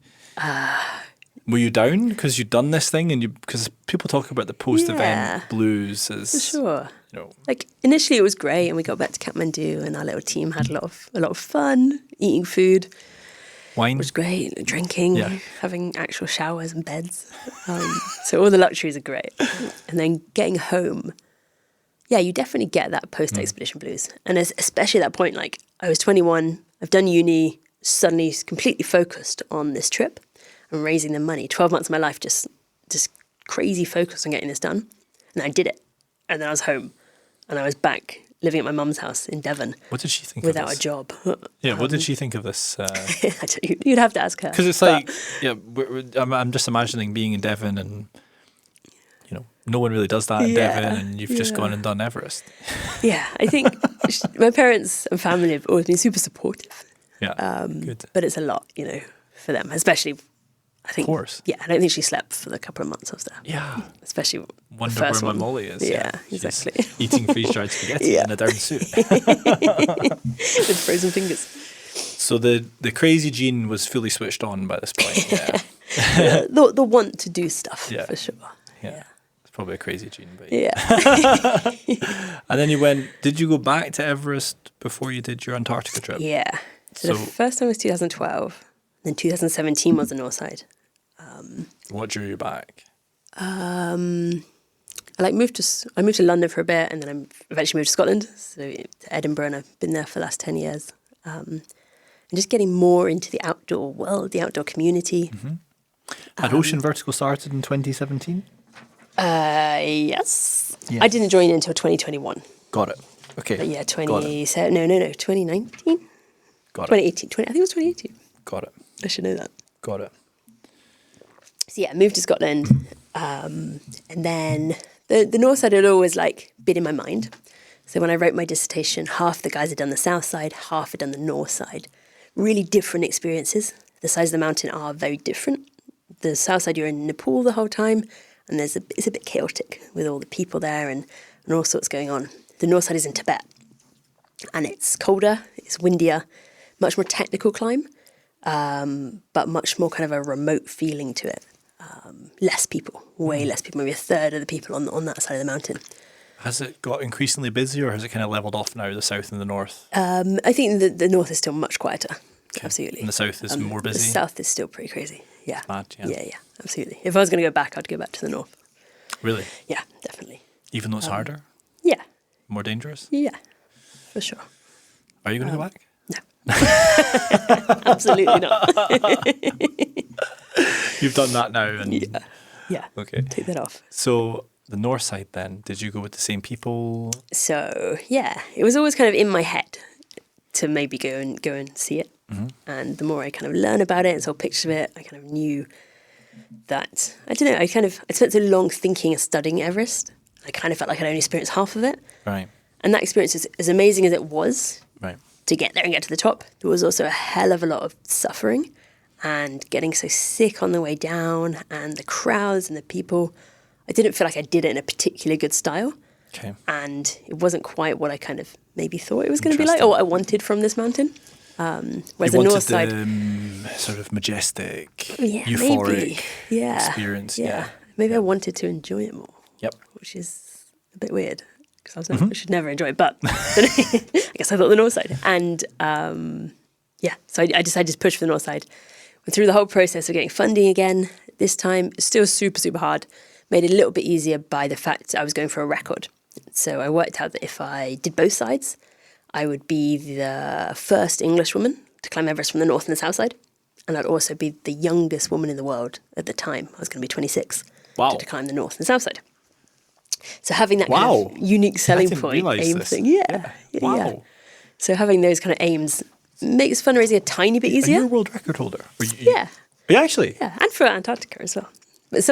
were you down because you'd done this thing, and because people talk about the post-event Yeah. blues as For sure. you know, Like initially it was great, and we got back to Kathmandu, and our little team had a lot of fun eating food. wine. It was great, drinking, Yeah. having actual showers and beds. So all the luxuries are great. And then getting home, yeah, you definitely get that post-expedition blues. And especially at that point, like I was 21, I've done uni, suddenly completely focused on this trip and raising the money. 12 months of my life just crazy focused on getting this done. And I did it. And then I was home. And I was back living at my mum's house in Devon What did she think without of a this? job. Yeah, what did she think of this? I don't, you'd have to ask her. Because it's But- like, yeah, I'm just imagining being in Devon, and you know, no one really does that in Yeah, Devon, and you've just yeah. gone and done Everest. Yeah, I think my parents and family have always been super supportive. Yeah, good. But it's a lot, for them, especially. I think. Of course. Yeah, I don't think she slept for the couple of months I was there. Yeah. Especially the Wonder first where my one. Mollie is. Yeah, She's exactly. eating freeze-dried spaghetti Yeah. in a down suit. With frozen fingers. So the crazy gene was fully switched on by this point. Yeah. The want to do stuff, Yeah. for sure. Yeah. It's probably a crazy gene. But Yeah. And then you went, did you go back to Everest before you did your Antarctica trip? Yeah. So the So- first time was 2012. Then 2017 was the North Side. What drew you back? I moved to London for a bit, and then I eventually moved to Scotland, so to Edinburgh, and I've been there for the last 10 years. And just getting more into the outdoor world, the outdoor community. Had Ocean Vertical started in 2017? Yes. Yeah. I didn't join until 2021. Got it. Okay. But yeah, Got it. 2019? Got it. 2018. I think it was 2018. Got it. I should know that. Got it. So yeah, moved to Scotland, and then the North Side had always been in my mind. So when I wrote my dissertation, half the guys had done the South Side, half had done the North Side. Really different experiences. The sides of the mountain are very different. The South Side, you're in Nepal the whole time, and it's a bit chaotic with all the people there and all sorts going on. The North Side is in Tibet, and it's colder, it's windier, much more technical climb, but much more kind of a remote feeling to it. Less people, way less people, maybe a third of the people on that side of the mountain. Has it got increasingly busy, or has it kind of leveled off now, the south and the north? I think the north is still much quieter. Absolutely. And the south is more busy? The south is still pretty crazy. Yeah. Mad, yeah. Yeah, absolutely. If I was going to go back, I'd go back to the north. Really? Yeah, definitely. Even though it's harder? Yeah, More dangerous? yeah, for sure. Are you going to go back? No. Absolutely not. You've done that now. And Yeah. Okay. Take that off. So the north side then, did you go with the same people? So yeah, it was always kind of in my head to maybe go and see it. And the more I kind of learn about it and saw pictures of it, I kind of knew that, I don't know, I spent so long thinking and studying Everest. I kind of felt like I'd only experienced half of it. Right. And that experience is as amazing as it was Right. to get there and get to the top. There was also a hell of a lot of suffering and getting so sick on the way down, and the crowds and the people. I didn't feel like I did it in a particularly good style. Okay. And it wasn't quite what I kind of maybe thought it was going to be like, or what I wanted from this mountain. Whereas You the wanted north side, the sort of majestic, yeah, euphoric maybe. experience. Yeah. Maybe I wanted to enjoy it more, Yep. which is a bit weird because I was like, I should never enjoy it, but I guess I thought the north side. And so I decided to push for the north side. Went through the whole process of getting funding again. This time, still super, super hard. Made it a little bit easier by the fact I was going for a record. So I worked out that if I did both sides, I would be the first English woman to climb Everest from the north and the south side. And I'd also be the youngest woman in the world at the time. I was going to be 26 Wow. to climb the north and south side. So having that kind Wow. of unique selling didn't point, realise aim this. thing. Yeah. Wow. So having those kind of aims makes fundraising a tiny bit Are you a easier. world record holder? Yeah. Are you actually? Yeah, and for Antarctica as well. But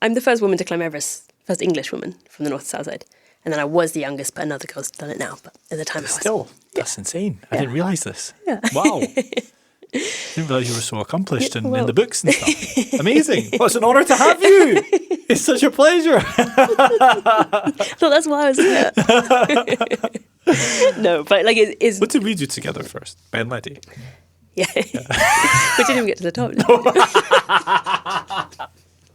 I'm the first woman to climb Everest, first English woman from the north to south side. And then I was the youngest, but another girl's done it now. But at the time I was. Still, that's insane. I didn't realise this. Yeah. Wow. Didn't realise you were so accomplished in well- the books and stuff. Amazing. Well, it's an honour to have you. It's such a pleasure. I thought that's why I was here. No, but like it's What did we do together first? Ben Leddy. yeah. We didn't even get to the top.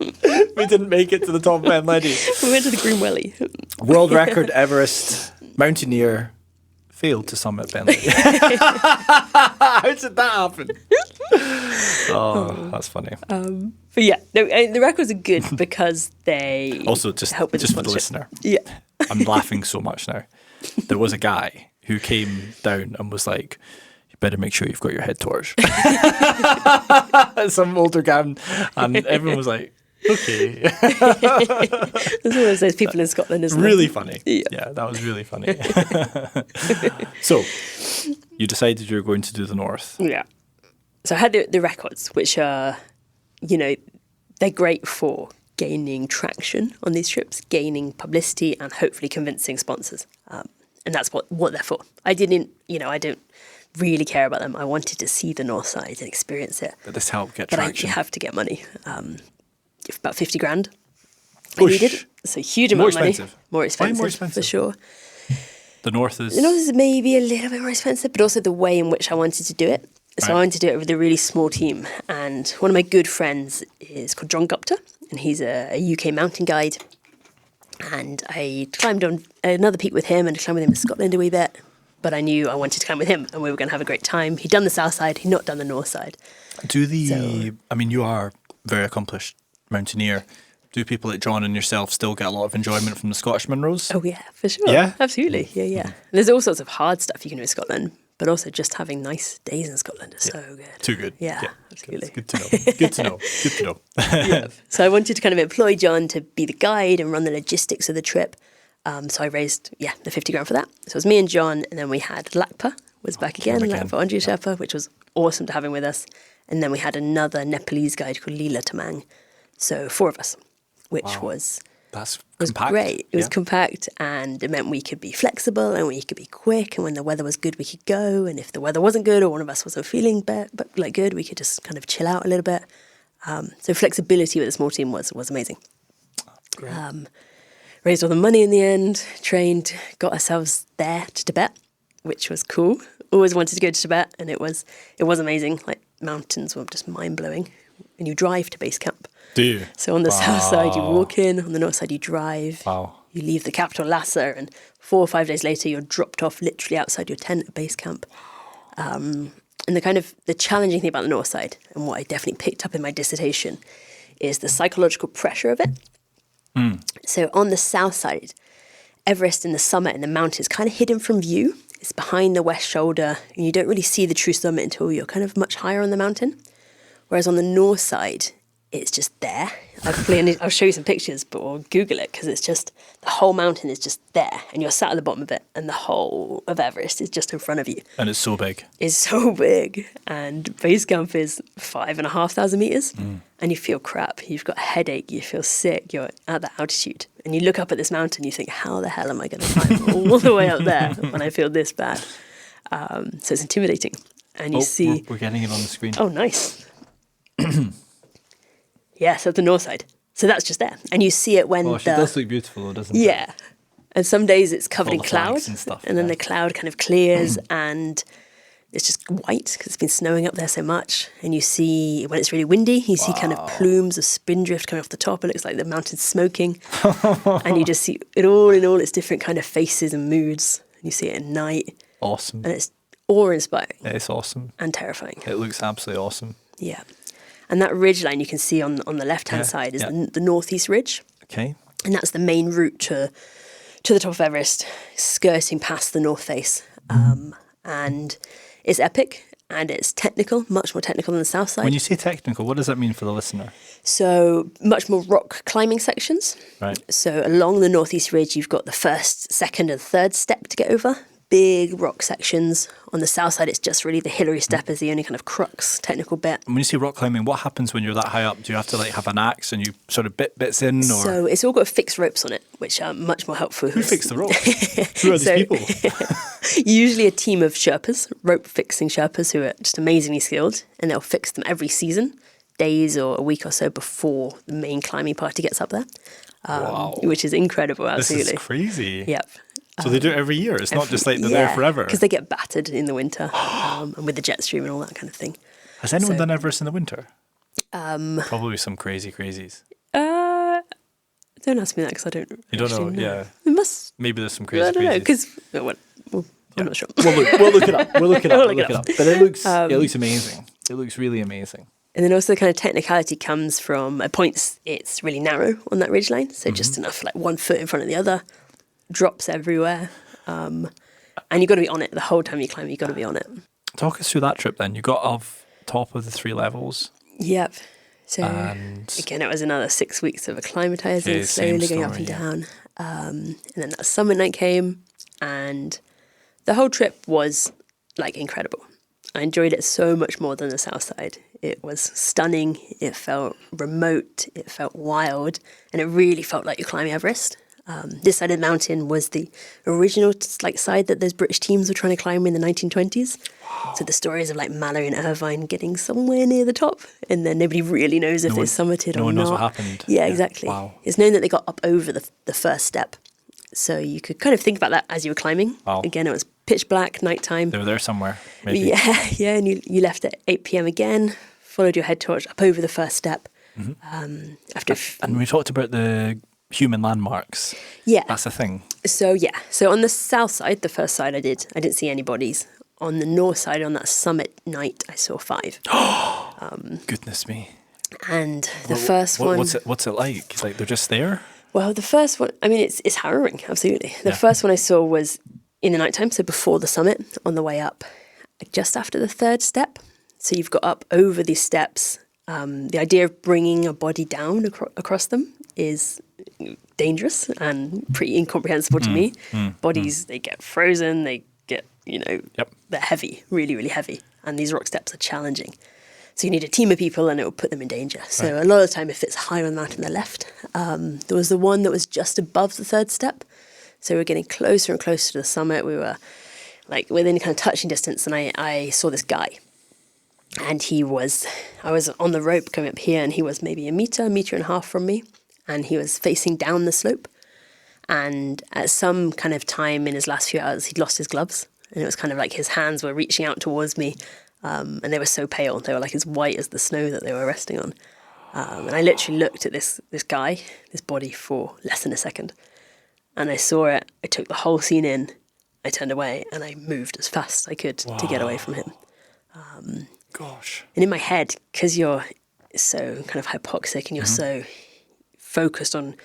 We didn't make it to the top of Ben Leddy. We went to the Green Welly. World record Everest mountaineer failed to summit Ben Leddy. How did that happen? Oh, that's funny. But yeah, no, the records are good because they Also, just help with for the sponsorship. listener, Yeah. I'm laughing so much now. There was a guy who came down and was like, "You better make sure you've got your head torch." Some older guy, and everyone was like, "Okay." There's always those people in Scotland, isn't there? Really funny. Yeah. Yeah, that was really funny. So, you decided you were going to do the north. Yeah. So I had the records, which are, they're great for gaining traction on these trips, gaining publicity, and hopefully convincing sponsors. And that's what they're for. I don't really care about them. I wanted to see the North Side and experience it. But this helped get But traction. you have to get money. About 50 grand. I Oosh. needed. So huge amount of money. expensive? More Why expensive, more expensive? for sure. The North is... The North is maybe a little bit more expensive, but also the way in which I wanted to do it. So I Right. wanted to do it with a really small team. And one of my good friends is called John Gupta, and he's a UK mountain guide. And I climbed on another peak with him and climbed with him in Scotland a wee bit. But I knew I wanted to climb with him and we were going to have a great time. He'd done the south side, he'd not done the north side. I mean, you are a very accomplished mountaineer. Do people like John and yourself still get a lot of enjoyment from the Scottish Munros? Oh, yeah, for sure. Yeah? Absolutely. Yeah, yeah. And there's all sorts of hard stuff you can do in Scotland, but also just having nice days in Scotland is so good. Too good. Yeah, absolutely. Good to know. Good to know. Good to know. Yeah. So I wanted to kind of employ John to be the guide and run the logistics of the trip. So I raised, the 50 grand for that. So it was me and John, and then we had Lakpa was back again, Lakpa Andrew Sherpa, which was awesome to have him with us. And then we had another Nepalese guide called Leela Tamang. So 4 of us, which was Compact. great. It was compact, and it meant we could be flexible and we could be quick. And when the weather was good, we could go. And if the weather wasn't good or one of us wasn't feeling good, we could just kind of chill out a little bit. So flexibility with a small team was amazing. Great. Raised all the money in the end, trained, got ourselves there to Tibet, which was cool. Always wanted to go to Tibet, and it was amazing. Like, mountains were just mind-blowing. And you drive to base camp. Do you? So on the south side, you walk in. On the north side, you drive. Wow. You leave the capital, Lhasa, and 4 or 5 days later, you're dropped off literally outside your tent at base camp. And the challenging thing about the north side, and what I definitely picked up in my dissertation, is the psychological pressure of it. So on the south side, Everest in the summit and the mountain is kind of hidden from view. It's behind the west shoulder, and you don't really see the true summit until you're kind of much higher on the mountain. Whereas on the north side, it's just there. I'll show you some pictures, but or Google it, because it's just, the whole mountain is just there, and you're sat at the bottom of it, and the whole of Everest is just in front of you. And it's so big. It's so big, and base camp is 5,500 meters, and you feel crap. You've got a headache, you feel sick, you're at that altitude, and you look up at this mountain, you think, how the hell am I going to climb all the way up there when I feel this bad? So it's intimidating, and you see... We're getting it on the screen. Oh, nice. Yeah, so the north side. So that's just there. And you see it when It does look beautiful, though, doesn't it? Yeah. And some days it's covered All in the flags cloud. and stuff, then yeah. the cloud kind of clears and it's just white because it's been snowing up there so much. And you see, when it's really windy, you see kind of plumes of spindrift coming off the top. It looks like the mountain's smoking. And you just see it all in all, its different kind of faces and moods. And you see it at night. Awesome. And it's awe-inspiring. It's awesome. And terrifying. It looks absolutely awesome. Yeah. And that ridge line you can see on the left-hand side is the northeast ridge. Okay. And that's the main route to the top of Everest, skirting past the north face. And it's epic and it's technical, much more technical than the south side. When you say technical, what does that mean for the listener? So much more rock climbing sections. Right. So along the northeast ridge, you've got the first, second and third step to get over. Big rock sections. On the south side, it's just really the Hillary step is the only kind of crux technical bit. When you say rock climbing, what happens when you're that high up? Do you have to have an axe and you sort of bits in? Or So it's all got fixed ropes on it, which are much more helpful. who fixed the ropes? Who are these people? Usually a team of Sherpas, rope fixing Sherpas who are just amazingly skilled, and they'll fix them every season, days or a week or so before the main climbing party gets up there. Wow. Which is incredible, absolutely. This is crazy. Yep. So they do it every year. It's not just like they're there forever. Because they get battered in the winter and with the jet stream and all that kind of thing. Has anyone done Everest in the winter? Probably some crazies. Don't ask me that because I don't. You don't know, actually yeah. It must. Maybe there's some I crazies. don't know because I'm not sure. We'll look it up. We'll look it up. But it looks amazing. It looks really amazing. And then also the kind of technicality comes from at points it's really narrow on that ridgeline, so just enough like 1 foot in front of the other, drops everywhere, and you've got to be on it the whole time you climb. You've got to be on it. Talk us through that trip then. You got off top of the 3 levels. Yep. So And again, it was another 6 weeks of acclimatizing, Okay, same slowly going up story, and yeah. down. And then that summit night came, and the whole trip was like incredible. I enjoyed it so much more than the south side. It was stunning. It felt remote. It felt wild, and it really felt like you're climbing Everest. This side of the mountain was the original like side that those British teams were trying to climb in the 1920s. Wow. So the stories of like Mallory and Irvine getting somewhere near the top, and then nobody really knows if they summited or not. No one knows what happened. Yeah, exactly. Wow. It's known that they got up over the first step. So you could kind of think about that as you were climbing. Wow. Again, it was pitch black, nighttime. They were there somewhere, maybe. Yeah, and you left at 8 p.m. again, followed your head torch up over the first step. Mm-hmm. And we talked about the human landmarks. Yeah. That's the thing. So on the south side, the first side I didn't see any bodies. On the north side, on that summit night, I saw 5. Goodness me. And the first one... What's it like? It's like they're just there? Well, the first one, I mean, it's harrowing, absolutely. The first one I saw was in the nighttime, so before the summit, on the way up, just after the third step. So you've got up over these steps. The idea of bringing a body down across them is dangerous and pretty incomprehensible to me. Bodies, they get frozen, they get, they're heavy, really, really heavy. And these rock steps are challenging. So you need a team of people and it will put them in danger. So a lot of the time, if it's high on the mountain on the left, there was the one that was just above the third step. So we're getting closer and closer to the summit. We were like within kind of touching distance, and I saw this guy. And I was on the rope coming up here, and he was maybe a meter and a half from me. And he was facing down the slope. And at some kind of time in his last few hours, he'd lost his gloves. And it was kind of like his hands were reaching out towards me. And they were so pale. They were like as white as the snow that they were resting on. And I literally looked at this guy, this body, for less than a second. And I saw it. I took the whole scene in. I turned away and I moved as fast as I could to get away from him. Gosh. And in my head, because you're so kind of hypoxic and you're so focused on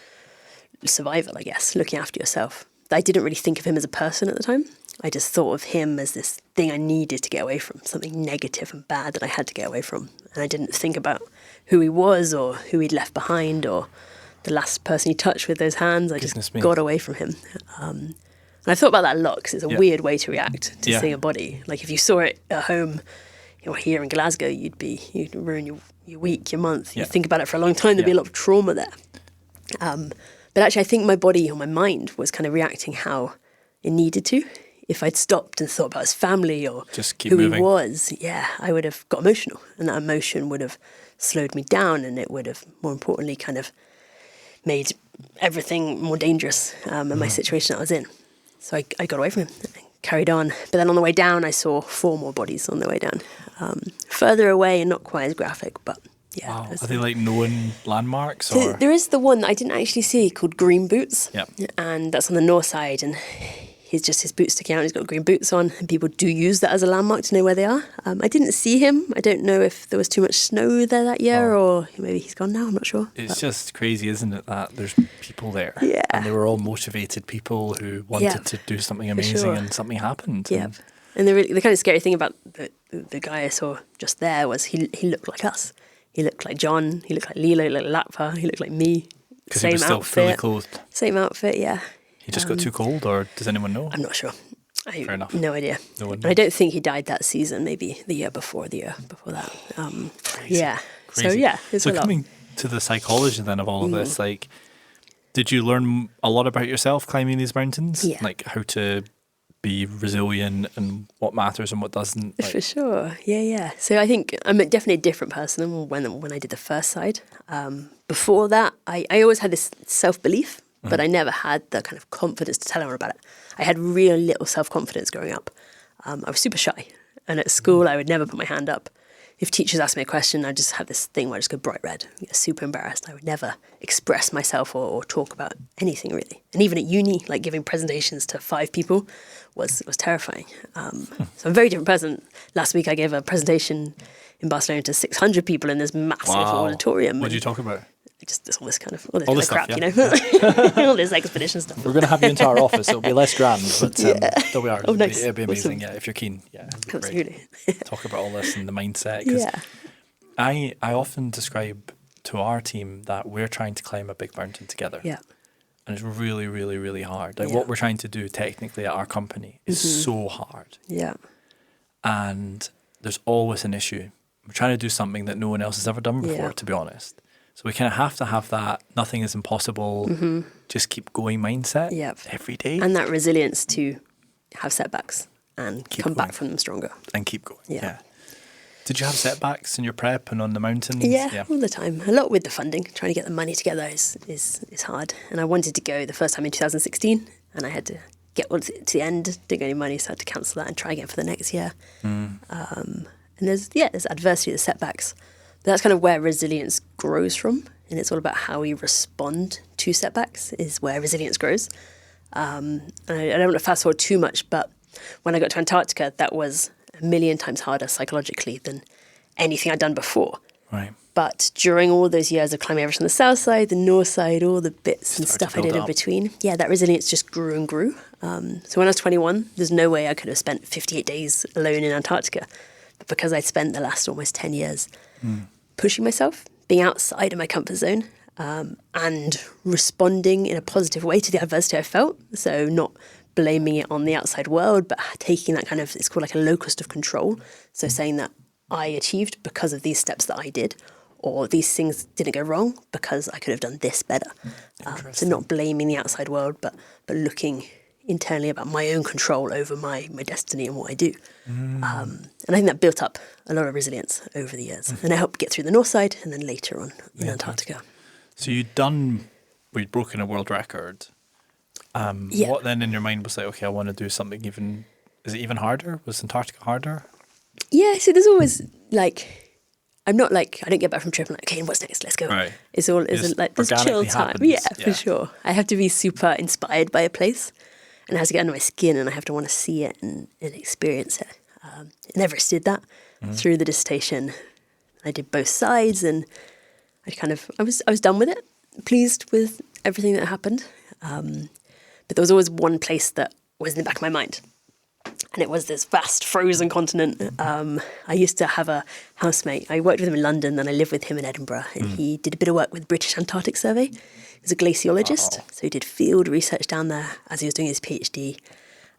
survival, I guess, looking after yourself, I didn't really think of him as a person at the time. I just thought of him as this thing I needed to get away from, something negative and bad that I had to get away from. And I didn't think about who he was or who he'd left behind or the last person he touched with those hands. I just got away from him. And I thought about that a lot because it's a weird way to react to seeing a body. Like if you saw it at home, here in Glasgow, you'd ruin your week, your month. You'd think about it for a long time. There'd be a lot of trauma there. But actually, I think my body or my mind was kind of reacting how it needed to. If I'd stopped and thought about his family or who he was, I would have got emotional. And that emotion would have slowed me down, and it would have, more importantly, kind of made everything more dangerous in my situation that I was in. So I got away from him, carried on. But then on the way down, I saw 4 more bodies on the way down. Further away and not quite as graphic, but yeah. Wow. Are they like known landmarks? Or? There is the one that I didn't actually see called Green Boots. Yep. And that's on the north side. And he's just his boots sticking out. He's got green boots on. And people do use that as a landmark to know where they are. I didn't see him. I don't know if there was too much snow there that year or maybe he's gone now. I'm not sure. It's just crazy, isn't it, that there's people there. Yeah. And they were all motivated people who wanted to do something amazing and something happened. Yeah. And the kind of scary thing about the guy I saw just there was he looked like us. He looked like John. He looked like Lilo. He looked like Lapva. He looked like me. Because he was still fully clothed. Same outfit, yeah. He just got too cold, or does anyone know? I'm not sure. Fair enough. No idea. No one knows. And I don't think he died that season. Maybe the year before that. Crazy. Yeah. Crazy. So So coming to the psychology then of all of this, like, did you learn a lot about yourself climbing these mountains? Yeah. Like how to be resilient and what matters and what doesn't? Like, for sure. Yeah. So I think I'm definitely a different person than when I did the first side. Before that, I always had this self-belief, but I never had the kind of confidence to tell anyone about it. I had real little self-confidence growing up. I was super shy. And at school, I would never put my hand up. If teachers asked me a question, I'd just have this thing where I just go bright red, super embarrassed. I would never express myself or talk about anything really. And even at uni, like giving presentations to 5 people was terrifying. So I'm a very different person. Last week I gave a presentation in Barcelona to 600 people in this massive auditorium. What did you talk about? Just all this kind of crap, stuff, all this expedition stuff. We're going to have you into our office. It'll be less grand, but still we are. Oh, nice. It'll be amazing. Awesome. Yeah, if you're keen. Yeah, Absolutely. Talk about all this and the mindset. 'Cause I often describe to our team that we're trying to climb a big mountain together. Yeah. And it's really, really, really hard. Like what we're trying to do technically at our company is so hard. Yeah. And there's always an issue. We're trying to do something that no one else has ever done before, to be honest. So we kind of have to have that nothing is impossible, just keep going mindset Yep. every day. And that resilience to have setbacks and Keep come going. back from them stronger. And keep going. Yeah. Yeah. Did you have setbacks in your prep and on the mountains? Yeah, all the time. A lot with the funding. Trying to get the money together is hard. And I wanted to go the first time in 2016, and I had to get all to the end, didn't get any money, so I had to cancel that and try again for the next year. And there's adversity, there's setbacks. But that's kind of where resilience grows from, and it's all about how we respond to setbacks is where resilience grows. And I don't want to fast forward too much, but when I got to Antarctica, that was a million times harder psychologically than anything I'd done before. Right. But during all those years of climbing Everest on the south side, the north side, all the bits and Started stuff to I did build in up. between, that resilience just grew and grew. So when I was 21, there's no way I could have spent 58 days alone in Antarctica. But because I'd spent the last almost 10 years pushing myself, being outside of my comfort zone, and responding in a positive way to the adversity I felt. So not blaming it on the outside world, but taking that kind of, it's called like a locus of control. So saying that I achieved because of these steps that I did, or these things didn't go wrong because I could have done this better. So not blaming the outside world, but looking internally about my own control over my destiny and what I do. And I think that built up a lot of resilience over the years. And it helped get through the north side and then later on in Antarctica. So you'd broken a world record. What then in your mind was like, okay, I want to do something is it even harder? Was Antarctica harder? Yeah, so there's always I'm not I don't get back from trip and okay, what's next? Let's go. Right. There's Just chill organically time. happens. Yeah, Yeah. for sure. I have to be super inspired by a place and it has to get under my skin and I have to want to see it and experience it. And Everest did that through the dissertation. I did both sides and I was done with it, pleased with everything that happened. But there was always one place that was in the back of my mind. And it was this vast frozen continent. I used to have a housemate. I worked with him in London, then I lived with him in Edinburgh. And he did a bit of work with the British Antarctic Survey. He was a glaciologist. So he did field research down there as he was doing his PhD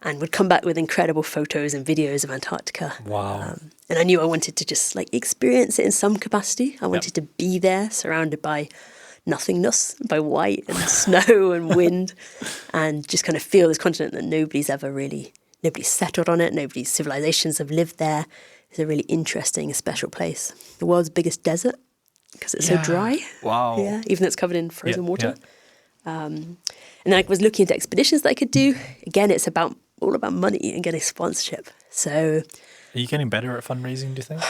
and would come back with incredible photos and videos of Antarctica. Wow. And I knew I wanted to just experience it in some capacity. I wanted to be there surrounded by nothingness, by white and snow and wind, and just kind of feel this continent that nobody's settled on it, nobody's civilizations have lived there. It's a really interesting, special place. The world's biggest desert, because it's so dry. Wow. Yeah, even though it's covered in frozen water. Yeah. And then I was looking into expeditions that I could do. Again, it's all about money and getting sponsorship. So Are you getting better at fundraising, do you think?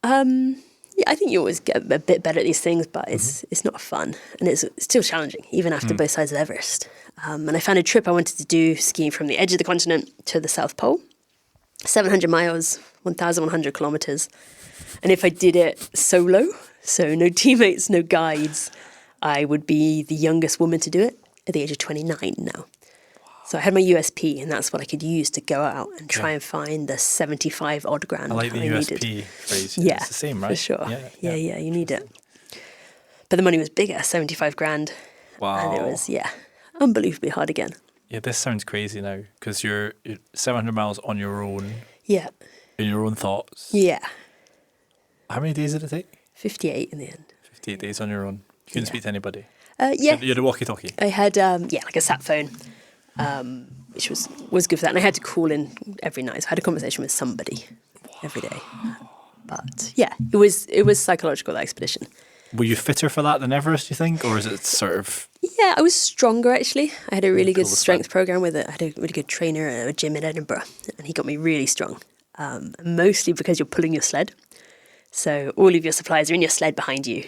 yeah, I think you always get a bit better at these things, but it's not fun. And it's still challenging, even after both sides of Everest. And I found a trip I wanted to do skiing from the edge of the continent to the South Pole. 700 miles, 1,100 kilometers. And if I did it solo, so no teammates, no guides, I would be the youngest woman to do it at the age of 29 now. So I had my USP, and that's what I could use to go out and try and find the 75 odd grand I like the USP needed. phrase. Yeah, It's the same, right? for sure. Yeah. Yeah, you need it. But the money was bigger, 75 grand. Wow. And it was, unbelievably hard again. Yeah, this sounds crazy now because you're 700 miles on your own, Yeah, in your own thoughts. yeah. How many days did it take? 58 in the end. 58 days on your own. You couldn't speak to anybody. Yeah, You had a walkie-talkie. I had, like a sat phone, which was good for that. And I had to call in every night. So I had a conversation with somebody every day. But yeah, it was psychological, that expedition. Were you fitter for that than Everest, do you think? Or is it sort of... Yeah, I was stronger actually. I had a really good Cool, strength program with it. I had a really good trainer at a gym in Edinburgh, and he got me really strong. Mostly because you're pulling your sled. So all of your supplies are in your sled behind you.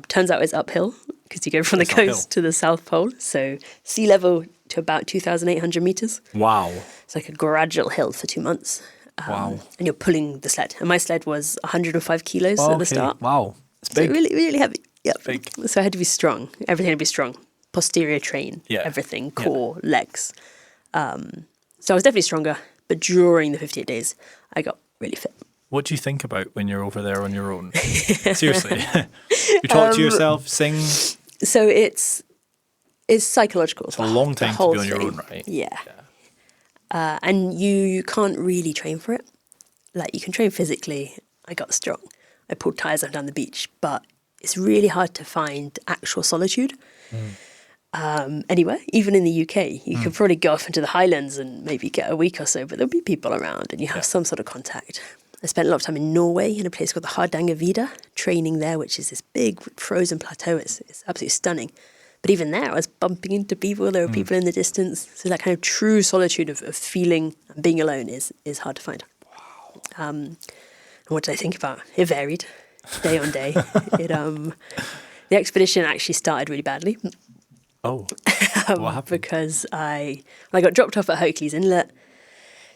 Turns out it's uphill because you go from the It's uphill. coast to the South Pole. So sea level to about 2,800 meters. Wow. It's like a gradual hill for 2 months. Wow. And you're pulling the sled. And my sled was 105 kilos at the start. Wow. It's So big. really, really heavy. Yep. big. So I had to be strong. Everything had to be strong. Posterior train, Yeah. everything, Yeah. core, legs. So I was definitely stronger. But during the 58 days, I got really fit. What do you think about when you're over there on your own? Seriously. You talk to yourself, sing. So it's psychological. It's a long time to be on your own, right? Yeah. And you can't really train for it. Like you can train physically. I got strong. I pulled tires up down the beach, but it's really hard to find actual solitude anywhere, even in the UK. You could probably go off into the Highlands and maybe get a week or so, but there'll be people around and you have some sort of contact. I spent a lot of time in Norway in a place called the Hardangervidda, training there, which is this big frozen plateau. It's absolutely stunning. But even there, I was bumping into people. There were people in the distance. So that kind of true solitude of feeling and being alone is hard to find. Wow. And what did I think about? It varied day on day. The expedition actually started really badly. Oh, what happened? Because I got dropped off at Hokeley's Inlet.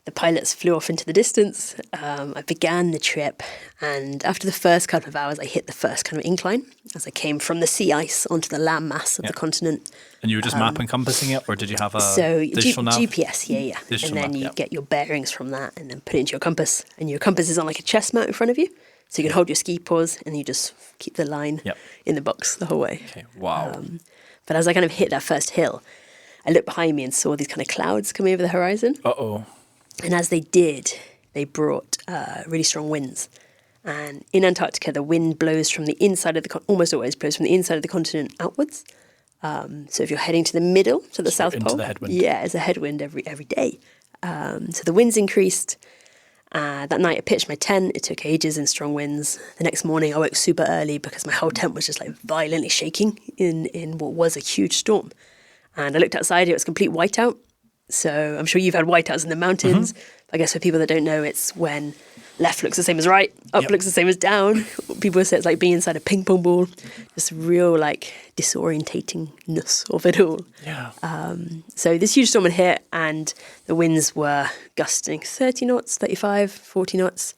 The pilots flew off into the distance. I began the trip, and after the first couple of hours, I hit the first kind of incline as I came from the sea ice onto the land mass of the continent. And you were just map encompassing it, or did you have a digital nav? GPS, yeah. Digital and then map, you get your bearings from that and then put it into your compass. And your compass is on like a chest mount in front of you. So you can hold your ski paws and you just keep the line in the box the whole way. Okay, wow. But as I kind of hit that first hill, I looked behind me and saw these kind of clouds coming over the horizon. Uh-oh. And as they did, they brought really strong winds. And in Antarctica, the wind blows from the inside of almost always blows from the inside of the continent outwards. So if you're heading to the middle, to the South into Pole, the headwind. yeah, it's a headwind every day. So the winds increased. That night I pitched my tent. It took ages in strong winds. The next morning I woke super early because my whole tent was just like violently shaking in what was a huge storm. And I looked outside, it was complete whiteout. So I'm sure you've had whiteouts in the mountains. I guess for people that don't know, it's when left looks the same as right, up looks the same as down. People say it's like being inside a ping pong ball. Just real like disorientatingness of it all. Yeah. So this huge storm had hit and the winds were gusting 30 knots, 35, 40 knots.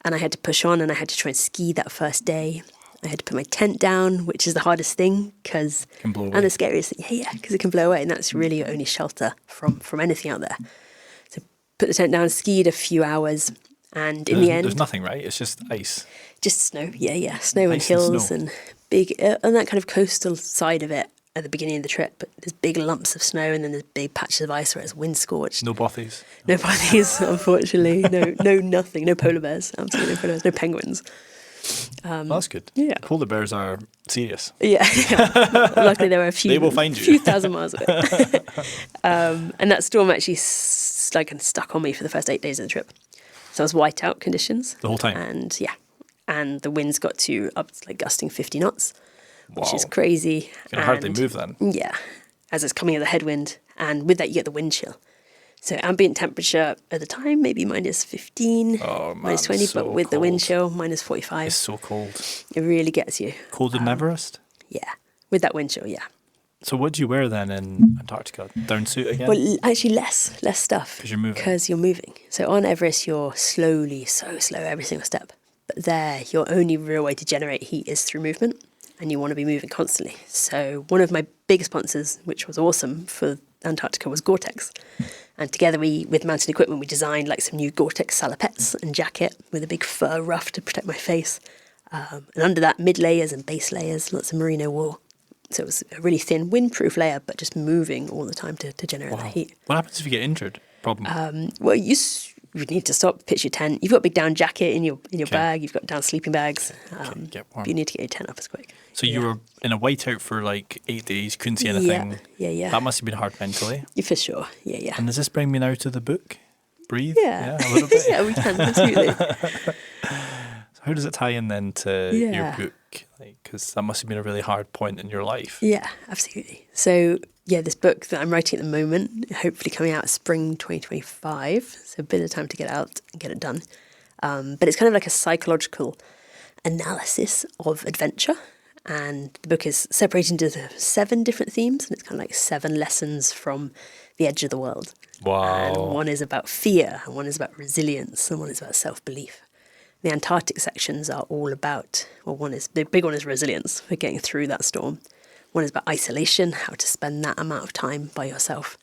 And I had to push on and I had to try and ski that first day. I had to put my tent down, which is the hardest thing and the scariest thing. Yeah, because it can blow away, and that's really your only shelter from anything out there. So put the tent down, skied a few hours, and in the end, there's nothing, right? It's just ice, just snow. Yeah, snow and Ice and hills snow. and big on that kind of coastal side of it at the beginning of the trip. But there's big lumps of snow, and then there's big patches of ice where it's wind scorched. no bothies. No bodies, unfortunately. No nothing. No polar bears. Absolutely no polar bears. No penguins. Well, that's good. Yeah. Polar bears are serious. Yeah. Luckily, there were a few. They will find you. Few thousand miles away. And that storm actually stuck on me for the first 8 days of the trip. So it was whiteout conditions The whole time? And the winds got to up to like gusting 50 knots, which is Wow. crazy. You can hardly move then. Yeah, as it's coming in the headwind, and with that you get the wind chill. So ambient temperature at the time maybe minus 15, Oh, man, minus 20, so but with the wind cold. chill minus 45. It's so cold. It really gets you. Colder than Everest? Yeah, with that wind chill, yeah. So what do you wear then in Antarctica? Down suit again? Well, actually less stuff. 'Cause you're moving. Because you're moving. So on Everest, you're slowly, so slow every single step. But there, your only real way to generate heat is through movement, and you want to be moving constantly. So one of my big sponsors, which was awesome for Antarctica, was Gore-Tex. And together with Mountain Equipment, we designed like some new Gore-Tex salopettes and jacket with a big fur ruff to protect my face. And under that, mid layers and base layers, lots of merino wool. So it was a really thin, windproof layer, but just moving all the time to generate that heat. What happens if you get injured? Problem. Well, you need to stop, pitch your tent. You've got a big down jacket in your bag. You've got down sleeping bags. Get warm. But you need to get your tent up as quick. So you were in a whiteout for like 8 days, couldn't see anything. Yeah. That must have been hard mentally. Yeah, for sure. Yeah. And does this bring me now to the book? Breathe? Yeah. A little bit? Yeah, we can, absolutely. So how does it tie in then to your book? Because that must have been a really hard point in your life. Yeah, absolutely. So, this book that I'm writing at the moment, hopefully coming out spring 2025. So a bit of time to get out and get it done. But it's kind of like a psychological analysis of adventure. And the book is separated into 7 different themes, and it's kind of like 7 lessons from the edge of the world. Wow. And one is about fear, and one is about resilience, and one is about self-belief. The Antarctic sections are all about, the big one is resilience for getting through that storm. One is about isolation, how to spend that amount of time by yourself.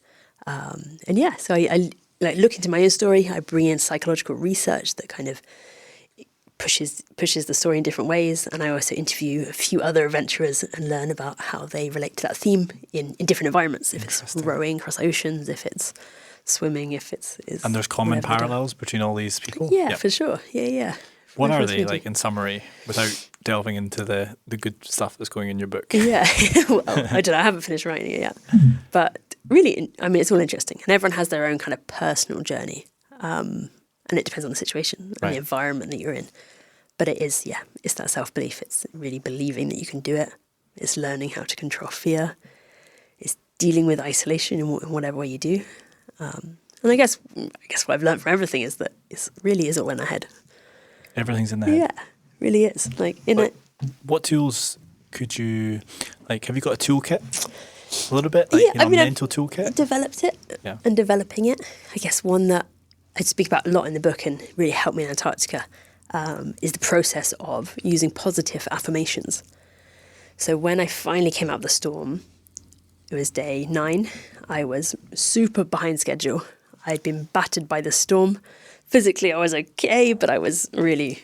So I like look into my own story. I bring in psychological research that kind of pushes the story in different ways, and I also interview a few other adventurers and learn about how they relate to that theme in different environments. If it's rowing across oceans, if it's swimming, if it's and there's common whatever. parallels between all these people? Yeah, for sure. Yeah. What are That's they, really- like, in summary, without delving into the good stuff that's going in your book. Yeah. Well, I don't know. I haven't finished writing it yet. But really, I mean, it's all interesting. And everyone has their own kind of personal journey. And it depends on the situation and the environment that you're in. But it is, it's that self-belief. It's really believing that you can do it. It's learning how to control fear. It's dealing with isolation in whatever way you do. And I guess what I've learned from everything is that it really is all in our head. Everything's in the head. Yeah, really is. Like what tools could you, like, have you got a toolkit? A little bit? Like, a mental toolkit? I've developed it and developing it. I guess one that I speak about a lot in the book and really helped me in Antarctica is the process of using positive affirmations. So when I finally came out of the storm, it was day 9. I was super behind schedule. I'd been battered by the storm. Physically, I was okay, but I was really,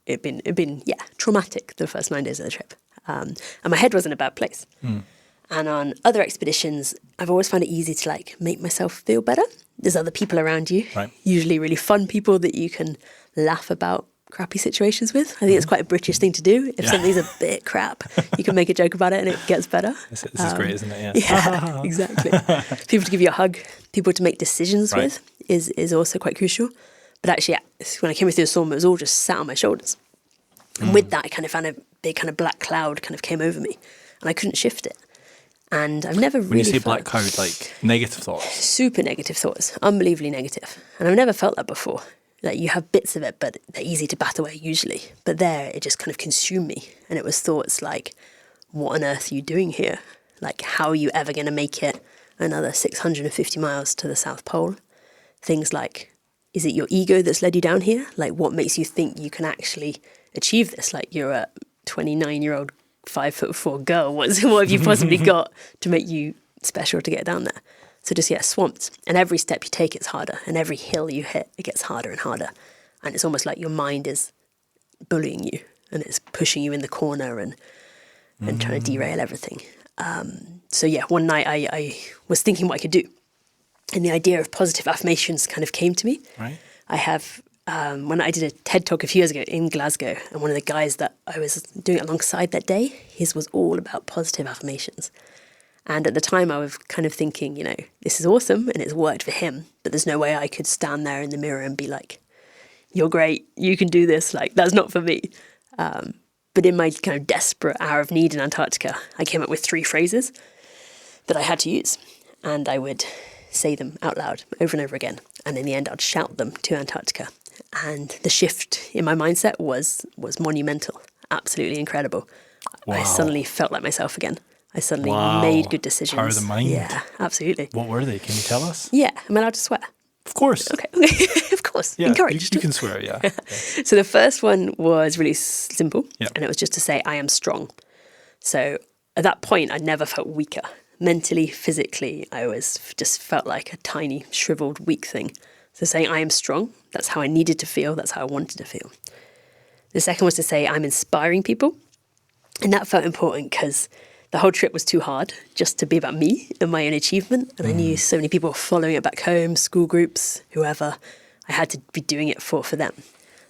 it'd been traumatic the first 9 days of the trip. And my head was in a bad place. And on other expeditions, I've always found it easy to like make myself feel better. There's other people around you, usually really fun people that you can laugh about crappy situations with. I think it's quite a British thing to do. If something's a bit crap, you can make a joke about it and it gets better. This is great, isn't it? Yeah, exactly. People to give you a hug, people to make decisions with is also quite crucial. But actually, when I came through the storm, it was all just sat on my shoulders. And with that, I kind of found a big kind of black cloud kind of came over me and I couldn't shift it. And I've never really When you say black cloud, like negative thoughts? Super negative thoughts, unbelievably negative. And I've never felt that before. Like you have bits of it, but they're easy to bat away usually. But there, it just kind of consumed me. And it was thoughts like, what on earth are you doing here? Like, how are you ever going to make it another 650 miles to the South Pole? Things like, is it your ego that's led you down here? Like, what makes you think you can actually achieve this? Like, you're a 29-year-old 5'4" girl. What have you possibly got to make you special to get down there? So just, swamped. And every step you take, it's harder. And every hill you hit, it gets harder and harder. And it's almost like your mind is bullying you and it's pushing you in the corner and trying to derail everything. So one night I was thinking what I could do. And the idea of positive affirmations kind of came to me. Right. I have, when I did a TED Talk a few years ago in Glasgow, and one of the guys that I was doing it alongside that day, his was all about positive affirmations. And at the time I was kind of thinking, this is awesome and it's worked for him, but there's no way I could stand there in the mirror and be like, you're great, you can do this. Like, that's not for me. But in my kind of desperate hour of need in Antarctica, I came up with 3 phrases that I had to use. And I would say them out loud over and over again. And in the end, I'd shout them to Antarctica. And the shift in my mindset was monumental, absolutely incredible. Wow. I suddenly felt like myself again. I suddenly made good decisions. Power of the mind. Yeah, absolutely. What were they? Can you tell us? Yeah, I'm allowed to swear. Of course. Okay, of course. Yeah, encouraged. you can swear, yeah. So the first one was really simple, Yeah. and it was just to say, I am strong. So at that point, I'd never felt weaker. Mentally, physically, I just felt like a tiny, shriveled, weak thing. So saying, I am strong, that's how I needed to feel, that's how I wanted to feel. The second was to say, I'm inspiring people. And that felt important because the whole trip was too hard just to be about me and my own achievement. And I knew so many people following it back home, school groups, whoever. I had to be doing it for them. And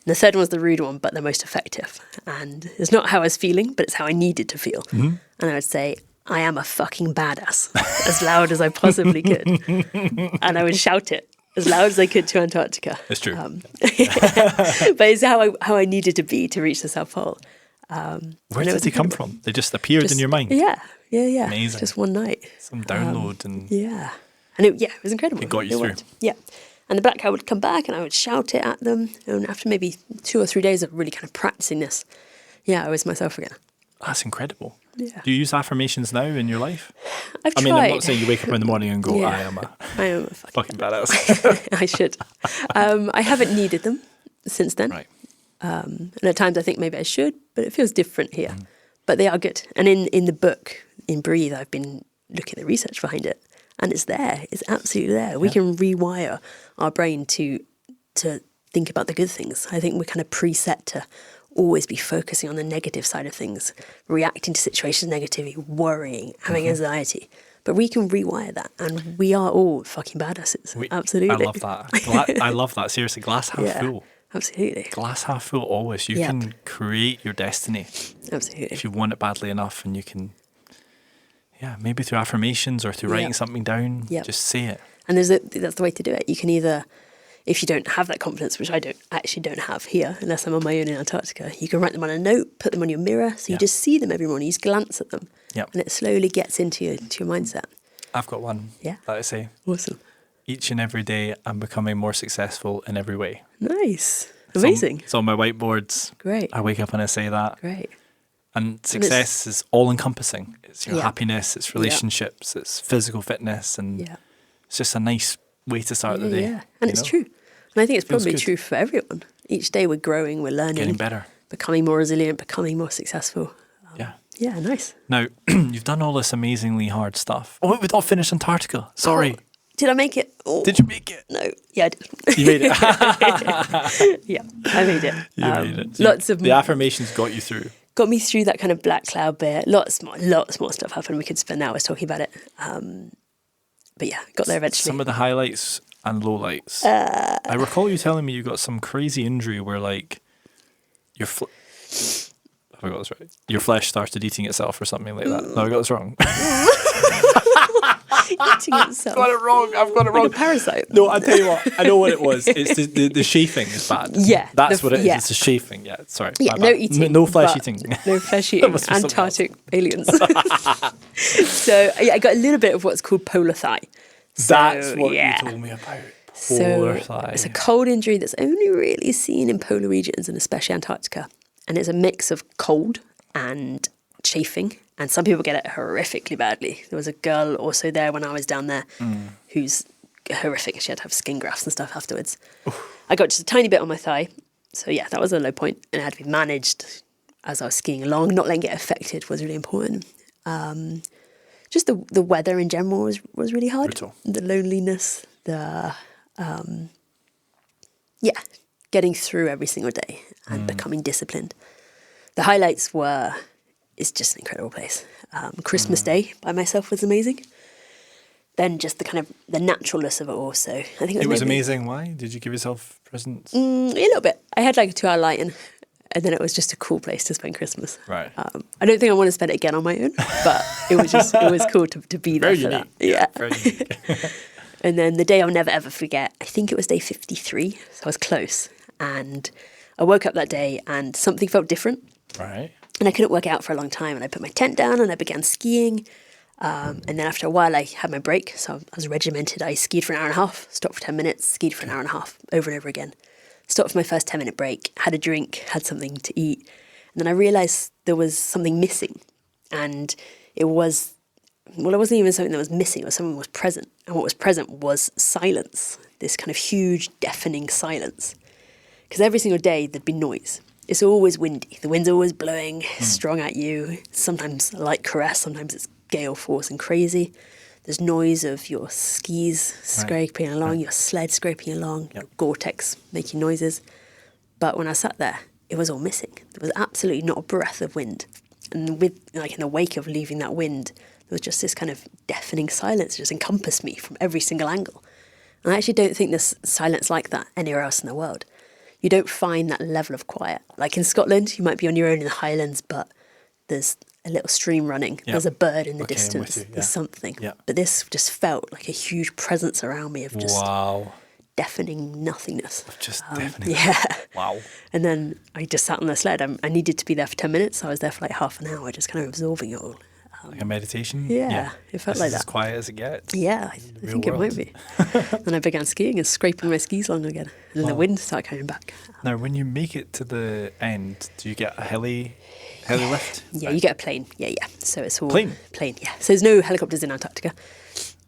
the third one was the rude one, but the most effective. And it's not how I was feeling, but it's how I needed to feel. And I would say, I am a fucking badass, as loud as I possibly could. And I would shout it as loud as I could to Antarctica. It's true. But it's how I needed to be to reach the South Pole. Where did they come from? They just appeared in your mind? Yeah. Amazing. Just one night. Some download and... Yeah. And it was incredible. It got you through. Worked. Yeah. And the black cloud would come back and I would shout it at them. And after maybe 2 or 3 days of really kind of practicing this, I was myself again. That's incredible. Yeah. Do you use affirmations now in your life? I've tried. I mean, I'm not saying you wake up in the morning and go, I am a fucking badass. I should. I haven't needed them since then. Right. And at times I think maybe I should, but it feels different here. But they are good. And in the book, in Breathe, I've been looking at the research behind it. And it's there. It's absolutely there. We can rewire our brain to think about the good things. I think we're kind of preset to always be focusing on the negative side of things, reacting to situations negatively, worrying, having anxiety. But we can rewire that, and we are all fucking badasses. Absolutely. I love that. I love that. Seriously, glass half full. Absolutely. Glass half full always. You Yeah. can create your destiny Absolutely. if you want it badly enough, and you can, maybe through affirmations or through writing Yep. something down, Yep. just say it. And that's the way to do it. You can either, if you don't have that confidence, which I don't have here, unless I'm on my own in Antarctica, you can write them on a note, put them on your mirror, so you just see them every morning, you just glance at them, Yep. and it slowly gets into your mindset. I've got one Yeah. that I say. Awesome. Each and every day, I'm becoming more successful in every way. Nice. Amazing. It's on my whiteboards. Great. I wake up and I say that. Great. And success is all encompassing. It's your Yeah. happiness, it's relationships, it's physical fitness, and Yeah. it's just a nice way to start the day. Yeah. And you it's know? true. And I think it's Feels probably good. true for everyone. Each day we're growing, we're learning, Getting better. becoming more resilient, becoming more successful. Yeah. Yeah, nice. Now, you've done all this amazingly hard stuff. Oh, we've not finished Antarctica. Sorry. Oh, did I make it? Oh, Did you make it? no. Yeah, I did. You made it. Yeah, I made it. You made it. So Lots of the affirmations got you through. got me through that kind of black cloud bit. Lots more stuff happened. We could spend hours talking about it. But yeah, got there eventually. Some of the highlights and lowlights. I recall you telling me you got some crazy injury where like your have I got this right? Your flesh started eating itself or something like that. No, I got this wrong. Eating itself. Got it wrong. I've got it wrong. Like a parasite. No, I tell you what. I know what it was. It's the chafing is bad. Yeah, That's what it is. yeah. It's the chafing. Yeah, sorry. Yeah, my no bad. eating. No flesh but- eating. No flesh eating. must be something Antarctic aliens. So yeah, I got a little bit of what's called polar thigh. That's So, what yeah. you told me about. Polar thigh. It's a cold injury that's only really seen in polar regions and especially Antarctica. And it's a mix of cold and chafing. And some people get it horrifically badly. There was a girl also there when I was down there who's horrific. She had to have skin grafts and stuff afterwards. I got just a tiny bit on my thigh. So yeah, that was a low point. And it had to be managed as I was skiing along. Not letting it affected was really important. Just the weather in general was really hard. Brutal. The loneliness, getting through every single day and becoming disciplined. The highlights were, it's just an incredible place. Christmas Day by myself was amazing. Then just the kind of the naturalness of it all. So I think It was maybe- amazing. Why? Did you give yourself presents? A little bit. I had like a 2-hour light-in, and then it was just a cool place to spend Christmas. Right. I don't think I want to spend it again on my own, but it was cool to be there Very for unique. that. Yeah. Very unique. And then the day I'll never ever forget, I think it was day 53, so I was close. And I woke up that day and something felt different. Right. And I couldn't work out for a long time. And I put my tent down and I began skiing. And then after a while, I had my break. So I was regimented. I skied for an hour and a half, stopped for 10 minutes, skied for an hour and a half, over and over again. Stopped for my first 10-minute break, had a drink, had something to eat. And then I realised there was something missing. And it wasn't even something that was missing. It was something that was present. And what was present was silence, this kind of huge, deafening silence. Because every single day there'd be noise. It's always windy. The wind's always blowing strong at you. Sometimes a light caress, sometimes it's gale force and crazy. There's noise of your skis scraping along, your sled scraping along, your Gore-Tex making noises. But when I sat there, it was all missing. There was absolutely not a breath of wind. And with, like, in the wake of leaving that wind, there was just this kind of deafening silence that just encompassed me from every single angle. And I actually don't think there's silence like that anywhere else in the world. You don't find that level of quiet. Like in Scotland, you might be on your own in the Highlands, but there's a little stream running. Yeah. There's a bird in the Okay, I'm with distance. you, yeah. There's something. Yeah. But this just felt like a huge presence around me of just Wow. deafening nothingness. Just deafening. Yeah. Wow. And then I just sat on the sled. I needed to be there for 10 minutes. So I was there for like half an hour, just kind of absorbing it all. Like a meditation? Yeah, it felt This like is as that. quiet as it gets. Yeah, I real think it might world. be. Then I began skiing and scraping my skis along again. And then the wind started coming back. Now, when you make it to the end, do you get a heli lift? Yeah, you get a plane. Yeah. So it's all Plane? Plane, yeah. So there's no helicopters in Antarctica,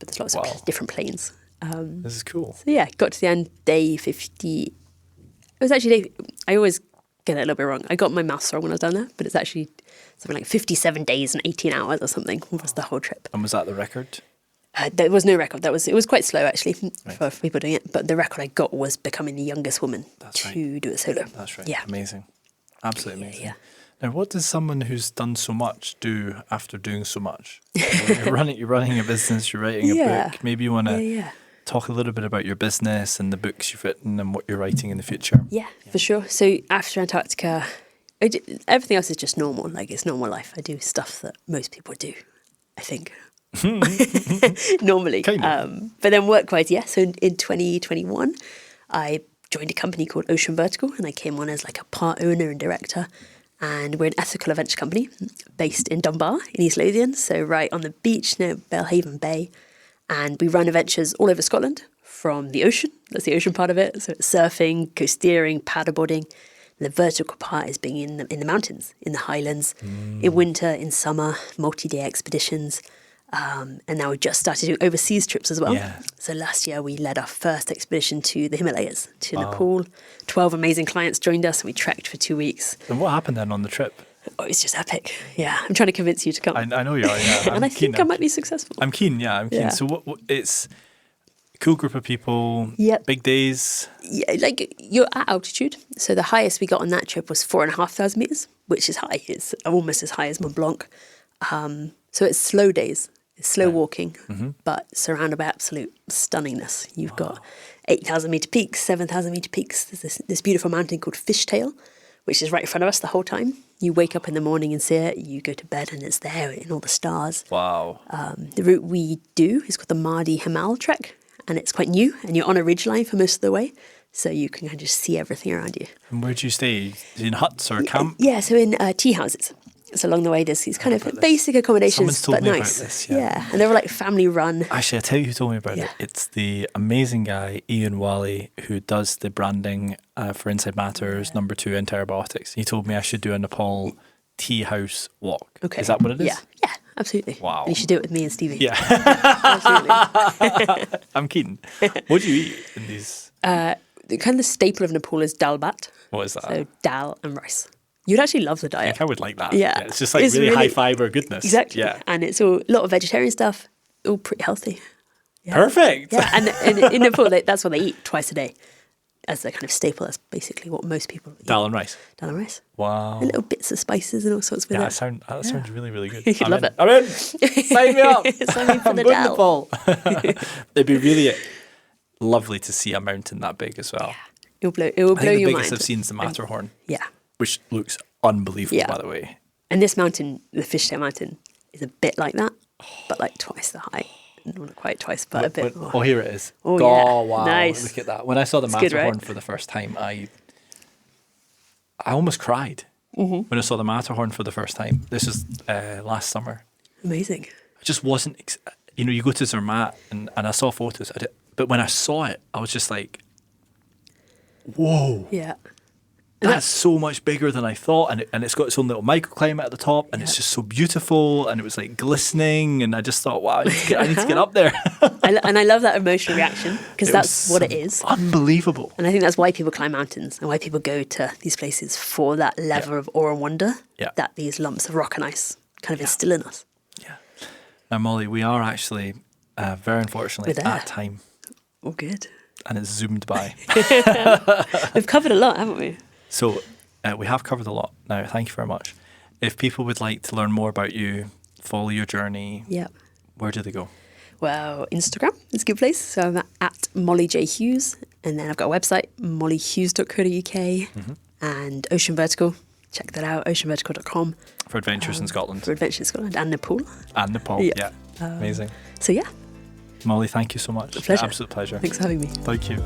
but there's lots Wow. of different planes. This is cool. So yeah, got to the end, day 50. It was actually I always get it a little bit wrong. I got my maths wrong when I was down there, but it's actually something like 57 days and 18 hours or something was the whole trip. And was that the record? There was no record. It was quite slow actually for people doing it. But the record I got was becoming the youngest woman to do it solo. That's right. Yeah. Amazing. Absolutely amazing. Yeah. Now, what does someone who's done so much do after doing so much? You're running a business, you're writing a Yeah. book. Maybe you want to talk a little bit about your business and the books you've written and what you're writing in the future? Yeah, for sure. So after Antarctica, everything else is just normal. Like, it's normal life. I do stuff that most people do, I think. Normally. Kind of. But then work-wise, yeah. So in 2021, I joined a company called Ocean Vertical, and I came on as like a part owner and director. And we're an ethical adventure company based in Dunbar in East Lothian, so right on the beach near Belhaven Bay. And we run adventures all over Scotland from the ocean. That's the ocean part of it. So it's surfing, coast steering, paddleboarding. The vertical part is being in the mountains, in the highlands, in winter, in summer, multi-day expeditions. And now we've just started doing overseas trips as well. Yeah. So last year we led our first expedition to the Himalayas, to Nepal. 12 amazing clients joined us and we trekked for 2 weeks. And what happened then on the trip? Oh, it was just epic. Yeah, I'm trying to convince you to come. I know you are, yeah. And I think I might be successful. I'm keen, yeah, I'm keen. Yeah. So what it's a cool group of people, Yep. big days. Yeah, like, you're at altitude. So the highest we got on that trip was 4,500 meters, which is high. It's almost as high as Mont Blanc. So it's slow days. It's slow walking, but surrounded by absolute stunningness. You've got 8,000 meter peaks, 7,000 meter peaks. There's this beautiful mountain called Fishtail, which is right in front of us the whole time. You wake up in the morning and see it. You go to bed and it's there in all the stars. Wow. The route we do is called the Mardi Himal trek, and it's quite new, and you're on a ridgeline for most of the way, so you can kind of just see everything around you. And where do you stay? In huts or camp? Yeah, so in tea houses. So along the way, there's these kind of basic accommodations, Someone's told but me about nice. this, yeah, and they were like family run. Actually, I tell you who told me about Yeah. it. It's the amazing guy, Ian Wally, who does the branding for Inside Matters, number 2 Interbiotics. He told me I should do a Nepal tea house walk. Okay, Is that what it is? Yeah, absolutely. Wow. And you should do it with me and Stevie. Yeah. Absolutely. I'm keen. What do you eat in these? The kind of staple of Nepal is dal bhat, What is that? so dal and rice. You'd actually love the I diet. think I would like that. Yeah. It's just like It's really high really- fiber goodness. Exactly. Yeah. And it's all a lot of vegetarian stuff, all pretty healthy. Yeah. Perfect. Yeah, and in Nepal, that's what they eat twice a day as a kind of staple. That's basically what most people eat. Dal and rice. Dal and rice. Wow. And little bits of spices and all sorts with Yeah, it. that sounds really, really good. You'd love in. it. I'm in. Sign me up. Sign me for I'm the going to dal. Nepal. It'd be really lovely to see a mountain that big as well. It will blow I think the your biggest mind. I've seen is the Matterhorn, Yeah. which looks unbelievable, Yeah. by the way. And this mountain, the Fishtail Mountain, is a bit like that, but like twice the height. Not quite twice, but a bit more. Oh, here it is. Oh, yeah. Wow. Nice. Look at that. When I saw the It's good, Matterhorn right? for the first time, I almost cried when I saw the Matterhorn for the first time. This was last summer. Amazing. I just wasn't, you go to Zermatt and I saw photos, but when I saw it, I was just like, whoa. Yeah. That's so much bigger than I thought, and it's got its own little microclimate at the top, and it's just so beautiful, and it was like glistening, and I just thought, wow, I need to get up there. And I love that emotional reaction because that's what it is. Unbelievable. And I think that's why people climb mountains and why people go to these places for that level of awe and wonder that these lumps of rock and ice kind of instill in us. Yeah. Now, Molly, we are actually very unfortunately We're there. at time, All good. and it's zoomed by. We've covered a lot, haven't we? So we have covered a lot. Now, thank you very much. If people would like to learn more about you, follow your journey, Yeah. where do they go? Well, Instagram is a good place. So I'm at Mollie J. Hughes. And then I've got a website, molliehughes.co.uk, and Ocean Vertical. Check that out, oceanvertical.com. For adventures in Scotland. For Adventure in Scotland and Nepal. And Nepal, Yeah. yeah. Amazing. So yeah, Molly, thank you so much. a pleasure. Absolute pleasure. Thanks for having me. Thank you.